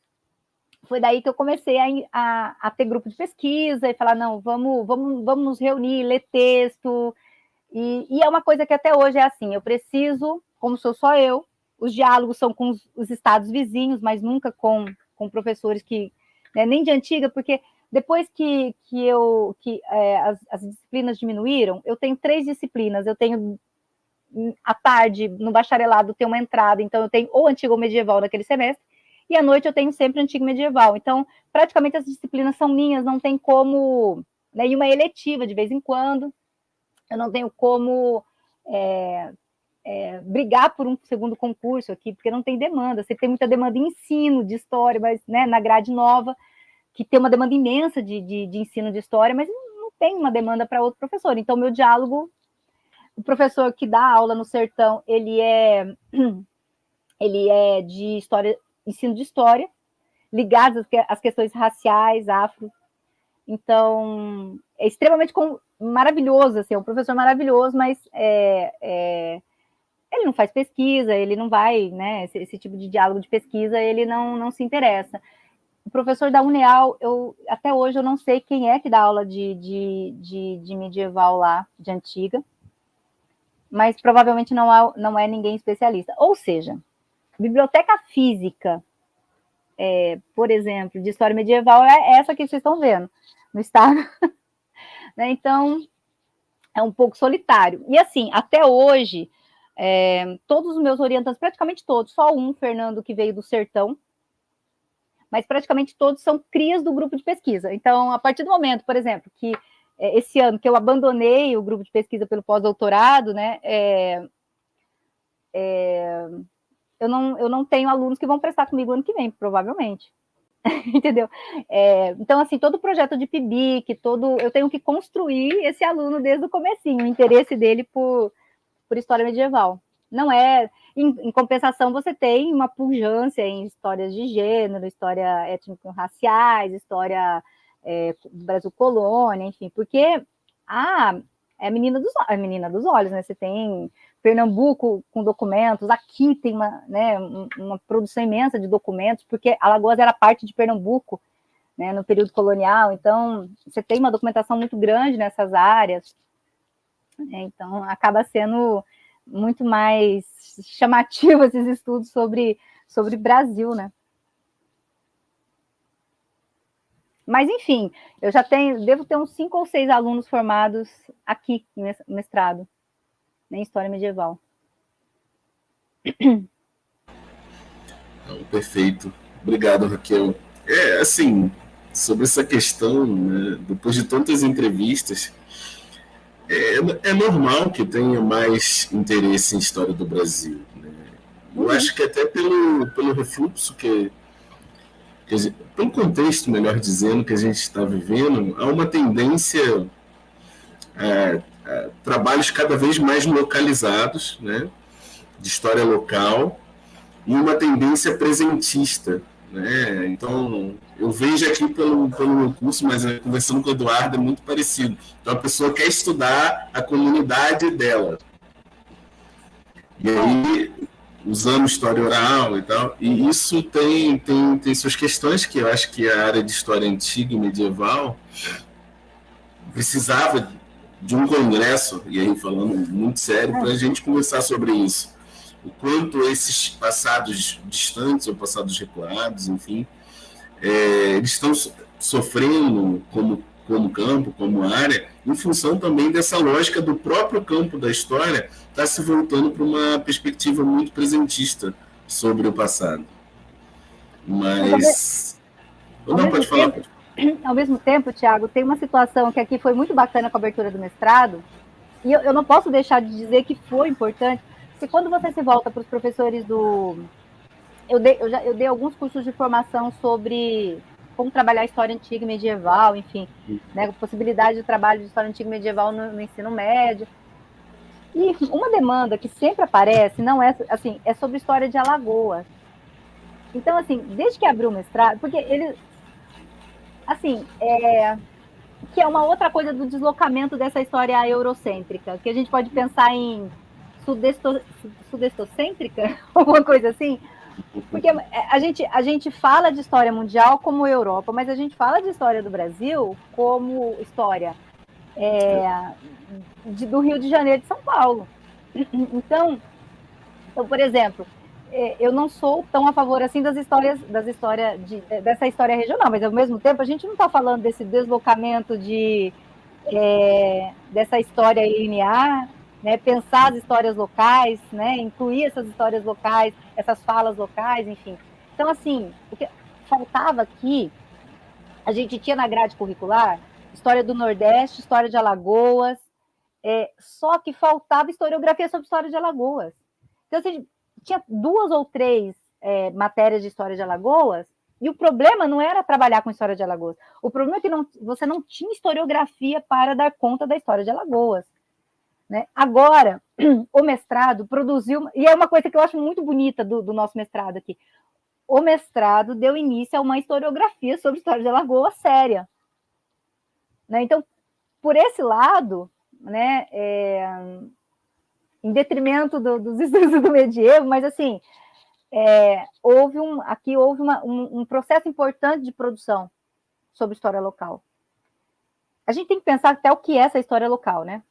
foi daí que eu comecei a ter grupo de pesquisa e falar, não, vamos nos reunir, ler texto, e é uma coisa que até hoje é assim, eu preciso, como sou só eu, os diálogos são com os estados vizinhos, mas nunca com professores que, né, nem de antiga, porque depois que as disciplinas diminuíram, eu tenho 3 disciplinas, eu tenho à tarde, no bacharelado, tem uma entrada, então eu tenho ou antigo ou medieval naquele semestre, e à noite eu tenho sempre antigo medieval, então praticamente as disciplinas são minhas, não tem como, né, e uma eletiva de vez em quando, eu não tenho como brigar por um segundo concurso aqui, porque não tem demanda. Você tem muita demanda em ensino de história, mas, né, na grade nova, que tem uma demanda imensa de ensino de história, mas não tem uma demanda para outro professor. Então, meu diálogo, o professor que dá aula no Sertão, ele é de história, ensino de história, ligado às questões raciais, afro. Então, é extremamente maravilhoso, assim, é um professor maravilhoso, mas ele não faz pesquisa, ele não vai, né, esse tipo de diálogo de pesquisa, ele não se interessa. O professor da Uneal, até hoje eu não sei quem é que dá aula de medieval lá, de antiga, mas provavelmente não é ninguém especialista. Ou seja, biblioteca física, por exemplo, de história medieval, é essa que vocês estão vendo no estado. Né? Então, é um pouco solitário. E assim, até hoje, todos os meus orientantes, praticamente todos, só um, Fernando, que veio do Sertão, mas praticamente todos são crias do grupo de pesquisa. Então, a partir do momento, por exemplo, que esse ano que eu abandonei o grupo de pesquisa pelo pós-doutorado, né, eu não tenho alunos que vão prestar comigo ano que vem, provavelmente. Entendeu? Então, assim, todo projeto de PIBIC, eu tenho que construir esse aluno desde o comecinho, o interesse dele por história medieval. Não é... Em compensação, você tem uma pujança em histórias de gênero, história étnico-raciais, história do Brasil colônia, enfim, porque é a menina dos olhos, né? Você tem Pernambuco com documentos, aqui tem uma produção imensa de documentos, porque Alagoas era parte de Pernambuco, né, no período colonial, então você tem uma documentação muito grande nessas áreas, né, então acaba sendo muito mais chamativo esses estudos sobre Brasil, né? Mas, enfim, eu já devo ter uns 5 ou 6 alunos formados aqui, no mestrado, em História Medieval. Perfeito. Obrigado, Raquel. Assim, sobre essa questão, né, depois de tantas entrevistas, é normal que tenha mais interesse em história do Brasil. Né? Eu acho que até pelo refluxo pelo contexto, melhor dizendo, que a gente está vivendo, há uma tendência a trabalhos cada vez mais localizados, né, de história local, e uma tendência presentista. Né? Então, eu vejo aqui pelo meu curso, mas conversando com o Eduardo, é muito parecido. Então, a pessoa quer estudar a comunidade dela. E aí, usando história oral e tal, e isso tem suas questões, que eu acho que a área de história antiga e medieval precisava de um congresso, e aí falando muito sério, para a gente conversar sobre isso. O quanto esses passados distantes ou passados recuados, enfim, eles estão sofrendo como campo, como área, em função também dessa lógica do próprio campo da história estar se voltando para uma perspectiva muito presentista sobre o passado. Mas... Não, pode falar. Ao mesmo tempo, Tiago, tem uma situação que aqui foi muito bacana com a abertura do mestrado, e eu não posso deixar de dizer que foi importante, porque quando você se volta para os professores eu dei alguns cursos de formação sobre como trabalhar história antiga e medieval, enfim, né, possibilidade de trabalho de história antiga e medieval no ensino médio. E uma demanda que sempre aparece, não é assim, é sobre história de Alagoas. Então, assim, desde que abriu o mestrado, porque ele, assim, que é uma outra coisa do deslocamento dessa história eurocêntrica, que a gente pode pensar em sudestocêntrica, alguma coisa assim, porque a gente fala de história mundial como Europa, mas a gente fala de história do Brasil como história do Rio de Janeiro e de São Paulo. Então, por exemplo, eu não sou tão a favor assim dessa história regional, mas ao mesmo tempo a gente não está falando desse deslocamento dessa história linear, né, pensar as histórias locais, né, incluir essas histórias locais, essas falas locais, enfim. Então, assim, o que faltava aqui, a gente tinha na grade curricular história do Nordeste, história de Alagoas, só que faltava historiografia sobre história de Alagoas. Então, assim, tinha 2 ou 3 matérias de história de Alagoas, e o problema não era trabalhar com história de Alagoas. O problema é que você não tinha historiografia para dar conta da história de Alagoas. Né? Agora, o mestrado produziu, e é uma coisa que eu acho muito bonita do nosso mestrado aqui, o mestrado deu início a uma historiografia sobre história de Alagoas séria. Né? Então, por esse lado, né, em detrimento dos estudos do medievo, mas assim, houve um processo importante de produção sobre história local. A gente tem que pensar até o que é essa história local, né?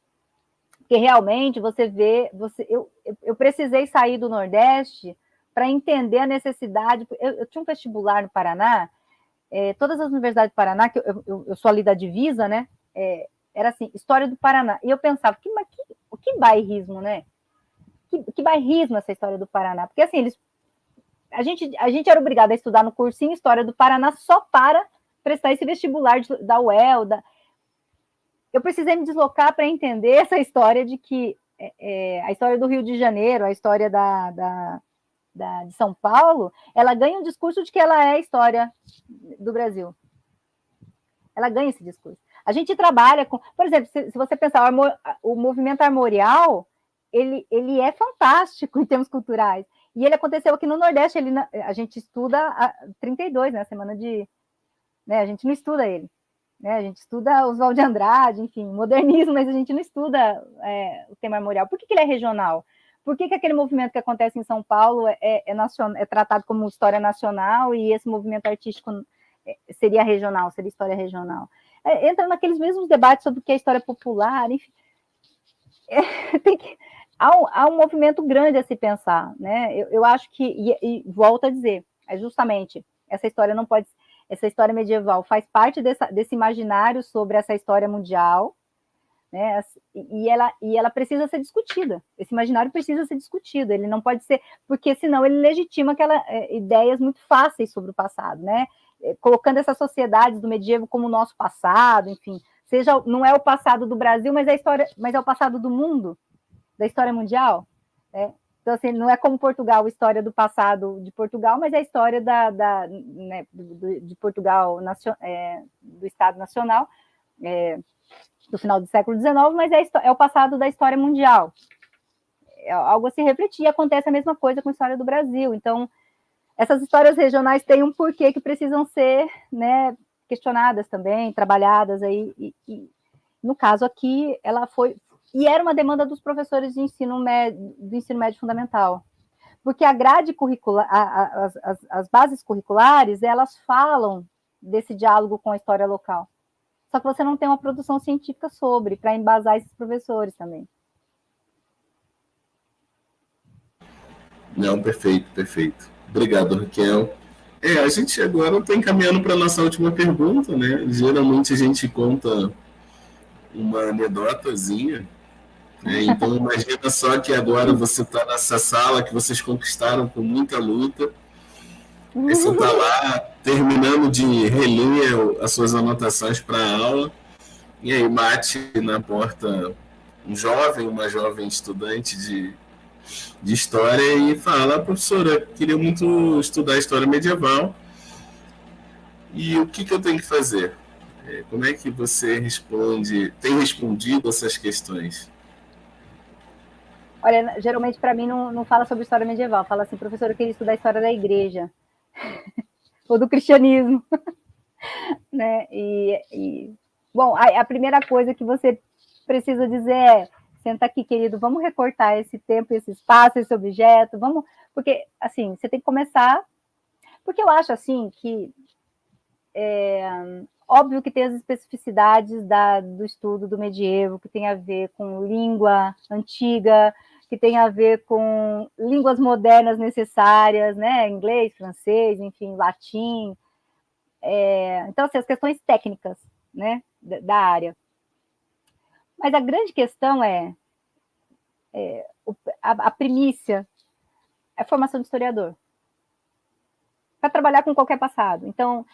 Porque realmente eu precisei sair do Nordeste para entender a necessidade. Eu tinha um vestibular no Paraná, todas as universidades do Paraná, que eu sou ali da divisa, né? Era assim, história do Paraná. E eu pensava, que bairrismo, né? Que bairrismo essa história do Paraná? Porque assim, a gente era obrigado a estudar no cursinho História do Paraná só para prestar esse vestibular da UEL. Eu precisei me deslocar para entender essa história de que a história do Rio de Janeiro, a história de São Paulo, ela ganha um discurso de que ela é a história do Brasil. Ela ganha esse discurso. A gente trabalha com... Por exemplo, se você pensar, o movimento armorial, ele é fantástico em termos culturais. E ele aconteceu aqui no Nordeste. A gente estuda a 32, né? A semana de... Né, a gente não estuda ele. Né, a gente estuda Oswald de Andrade, enfim, modernismo, mas a gente não estuda o tema armorial. Por que ele é regional? Por que aquele movimento que acontece em São Paulo é tratado como história nacional e esse movimento artístico seria regional, seria história regional? Entra naqueles mesmos debates sobre o que é história popular, enfim. Há um movimento grande a se pensar, né? Eu acho que, e volto a dizer, justamente, essa história não pode... essa história medieval faz parte desse imaginário sobre essa história mundial, né? E ela precisa ser discutida. Esse imaginário precisa ser discutido. Ele não pode ser, porque senão ele legitima ideias muito fáceis sobre o passado, né? Colocando essas sociedades do medievo como o nosso passado, enfim, não é o passado do Brasil, mas é o passado do mundo, da história mundial, né? Então, assim, não é como Portugal, a história do passado de Portugal, mas é a história né, de Portugal, do Estado Nacional, do final do século XIX, mas é o passado da história mundial. É algo a se refletir. Acontece a mesma coisa com a história do Brasil. Então, essas histórias regionais têm um porquê que precisam ser, né, questionadas também, trabalhadas aí. E no caso aqui, ela foi... E era uma demanda dos professores do ensino médio fundamental. Porque a grade curricular, as bases curriculares, elas falam desse diálogo com a história local. Só que você não tem uma produção científica para embasar esses professores também. Não, perfeito, perfeito. Obrigado, Raquel. A gente agora está encaminhando para a nossa última pergunta, né? Geralmente a gente conta uma anedotazinha, né? Então imagina só que agora você está nessa sala que vocês conquistaram com muita luta, aí você está lá terminando de reler as suas anotações para a aula, e aí bate na porta uma jovem estudante de história e fala: professora, queria muito estudar história medieval, e o que eu tenho que fazer? Como é que você tem respondido essas questões? Olha, geralmente para mim não fala sobre história medieval, fala assim: professora, eu queria estudar a história da igreja, ou do cristianismo, né? Bom, a primeira coisa que você precisa dizer é: senta aqui, querido, vamos recortar esse tempo, esse espaço, esse objeto, porque, assim, você tem que começar, porque eu acho, assim, que óbvio que tem as especificidades do estudo do medievo, que tem a ver com língua antiga, que tem a ver com línguas modernas necessárias, né, inglês, francês, enfim, latim, então, assim, as questões técnicas, né, da área. Mas a grande questão a primícia é a formação de historiador, para trabalhar com qualquer passado. Então,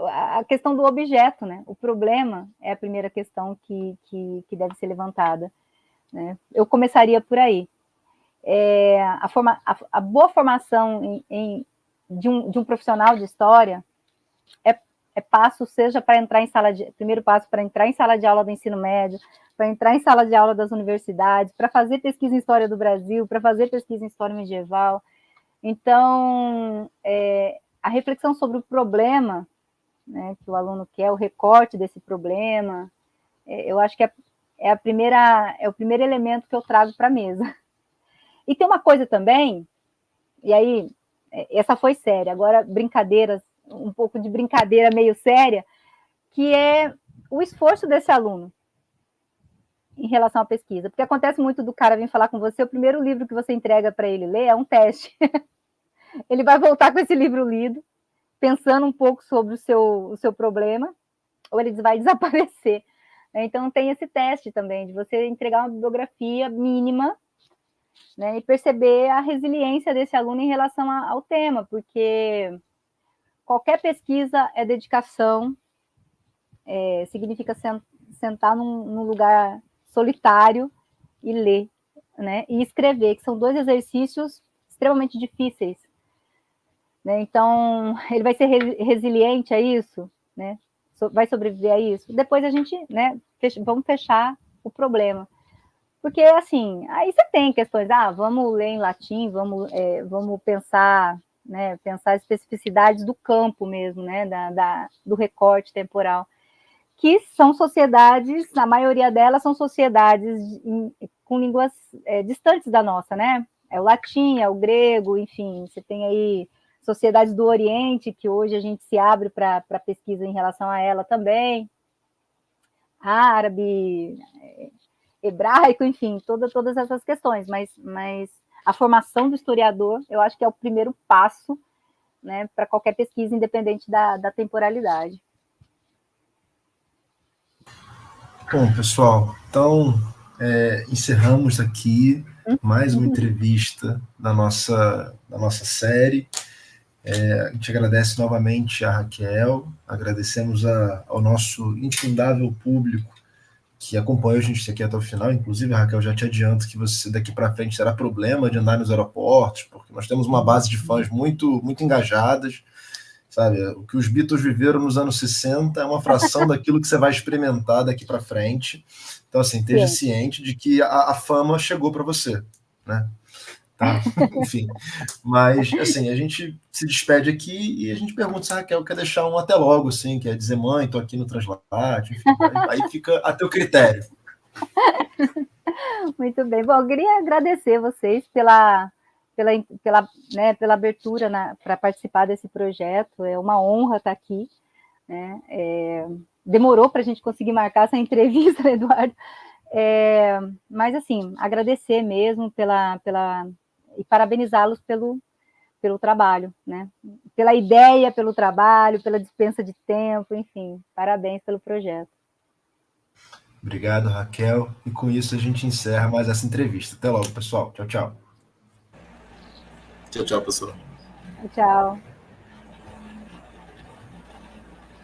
a questão do objeto, né? O problema é a primeira questão que deve ser levantada, né? Eu começaria por aí. A boa formação de um profissional de história é passo, seja para entrar primeiro passo para entrar em sala de aula do ensino médio, para entrar em sala de aula das universidades, para fazer pesquisa em história do Brasil, para fazer pesquisa em história medieval. Então, a reflexão sobre o problema, né, que o aluno quer, o recorte desse problema, eu acho que é o primeiro elemento que eu trago para a mesa. E tem uma coisa também, e aí, essa foi séria, agora brincadeiras, um pouco de brincadeira meio séria, que é o esforço desse aluno em relação à pesquisa. Porque acontece muito do cara vir falar com você, o primeiro livro que você entrega para ele ler é um teste. Ele vai voltar com esse livro lido, pensando um pouco sobre o seu problema, ou ele vai desaparecer. Então, tem esse teste também, de você entregar uma bibliografia mínima, né, e perceber a resiliência desse aluno em relação ao tema, porque qualquer pesquisa é dedicação, significa sentar num lugar solitário e ler, né, e escrever, que são 2 exercícios extremamente difíceis, né? Então, ele vai ser resiliente a isso, né? Vai sobreviver a isso? Depois a gente, né, vamos fechar o problema. Porque, assim, aí você tem questões, vamos ler em latim, vamos pensar, né, pensar especificidades do campo mesmo, né, do recorte temporal, que são sociedades, a maioria delas são sociedades com línguas distantes da nossa, né? É o latim, é o grego, enfim, você tem aí sociedades do Oriente, que hoje a gente se abre para pesquisa em relação a ela também, árabe, hebraico, enfim, todas essas questões, mas a formação do historiador, eu acho que é o primeiro passo né, para qualquer pesquisa, independente da temporalidade. Bom, pessoal, então encerramos aqui mais uma entrevista da nossa série. A gente agradece novamente a Raquel, agradecemos ao nosso infindável público que acompanhou a gente aqui até o final. Inclusive, Raquel, já te adianto que você daqui para frente terá problema de andar nos aeroportos, porque nós temos uma base de fãs muito, muito engajadas, sabe? O que os Beatles viveram nos anos 60 é uma fração daquilo que você vai experimentar daqui para frente. Então, assim, esteja ciente de que a fama chegou para você, né? Tá? Enfim, mas assim, a gente se despede aqui e a gente pergunta se a Raquel quer deixar um até logo, assim, quer dizer, mãe, tô aqui no Translate, enfim, aí fica a teu critério. Muito bem. Bom, eu queria agradecer vocês pela abertura para participar desse projeto. É uma honra estar aqui, né? Demorou para a gente conseguir marcar essa entrevista, Eduardo. Mas, assim, agradecer mesmo e parabenizá-los pelo trabalho, né? Pela ideia, pelo trabalho, pela dispensa de tempo, enfim, parabéns pelo projeto. Obrigado, Raquel. E com isso a gente encerra mais essa entrevista. Até logo, pessoal. Tchau, tchau. Tchau, tchau, pessoal. Tchau.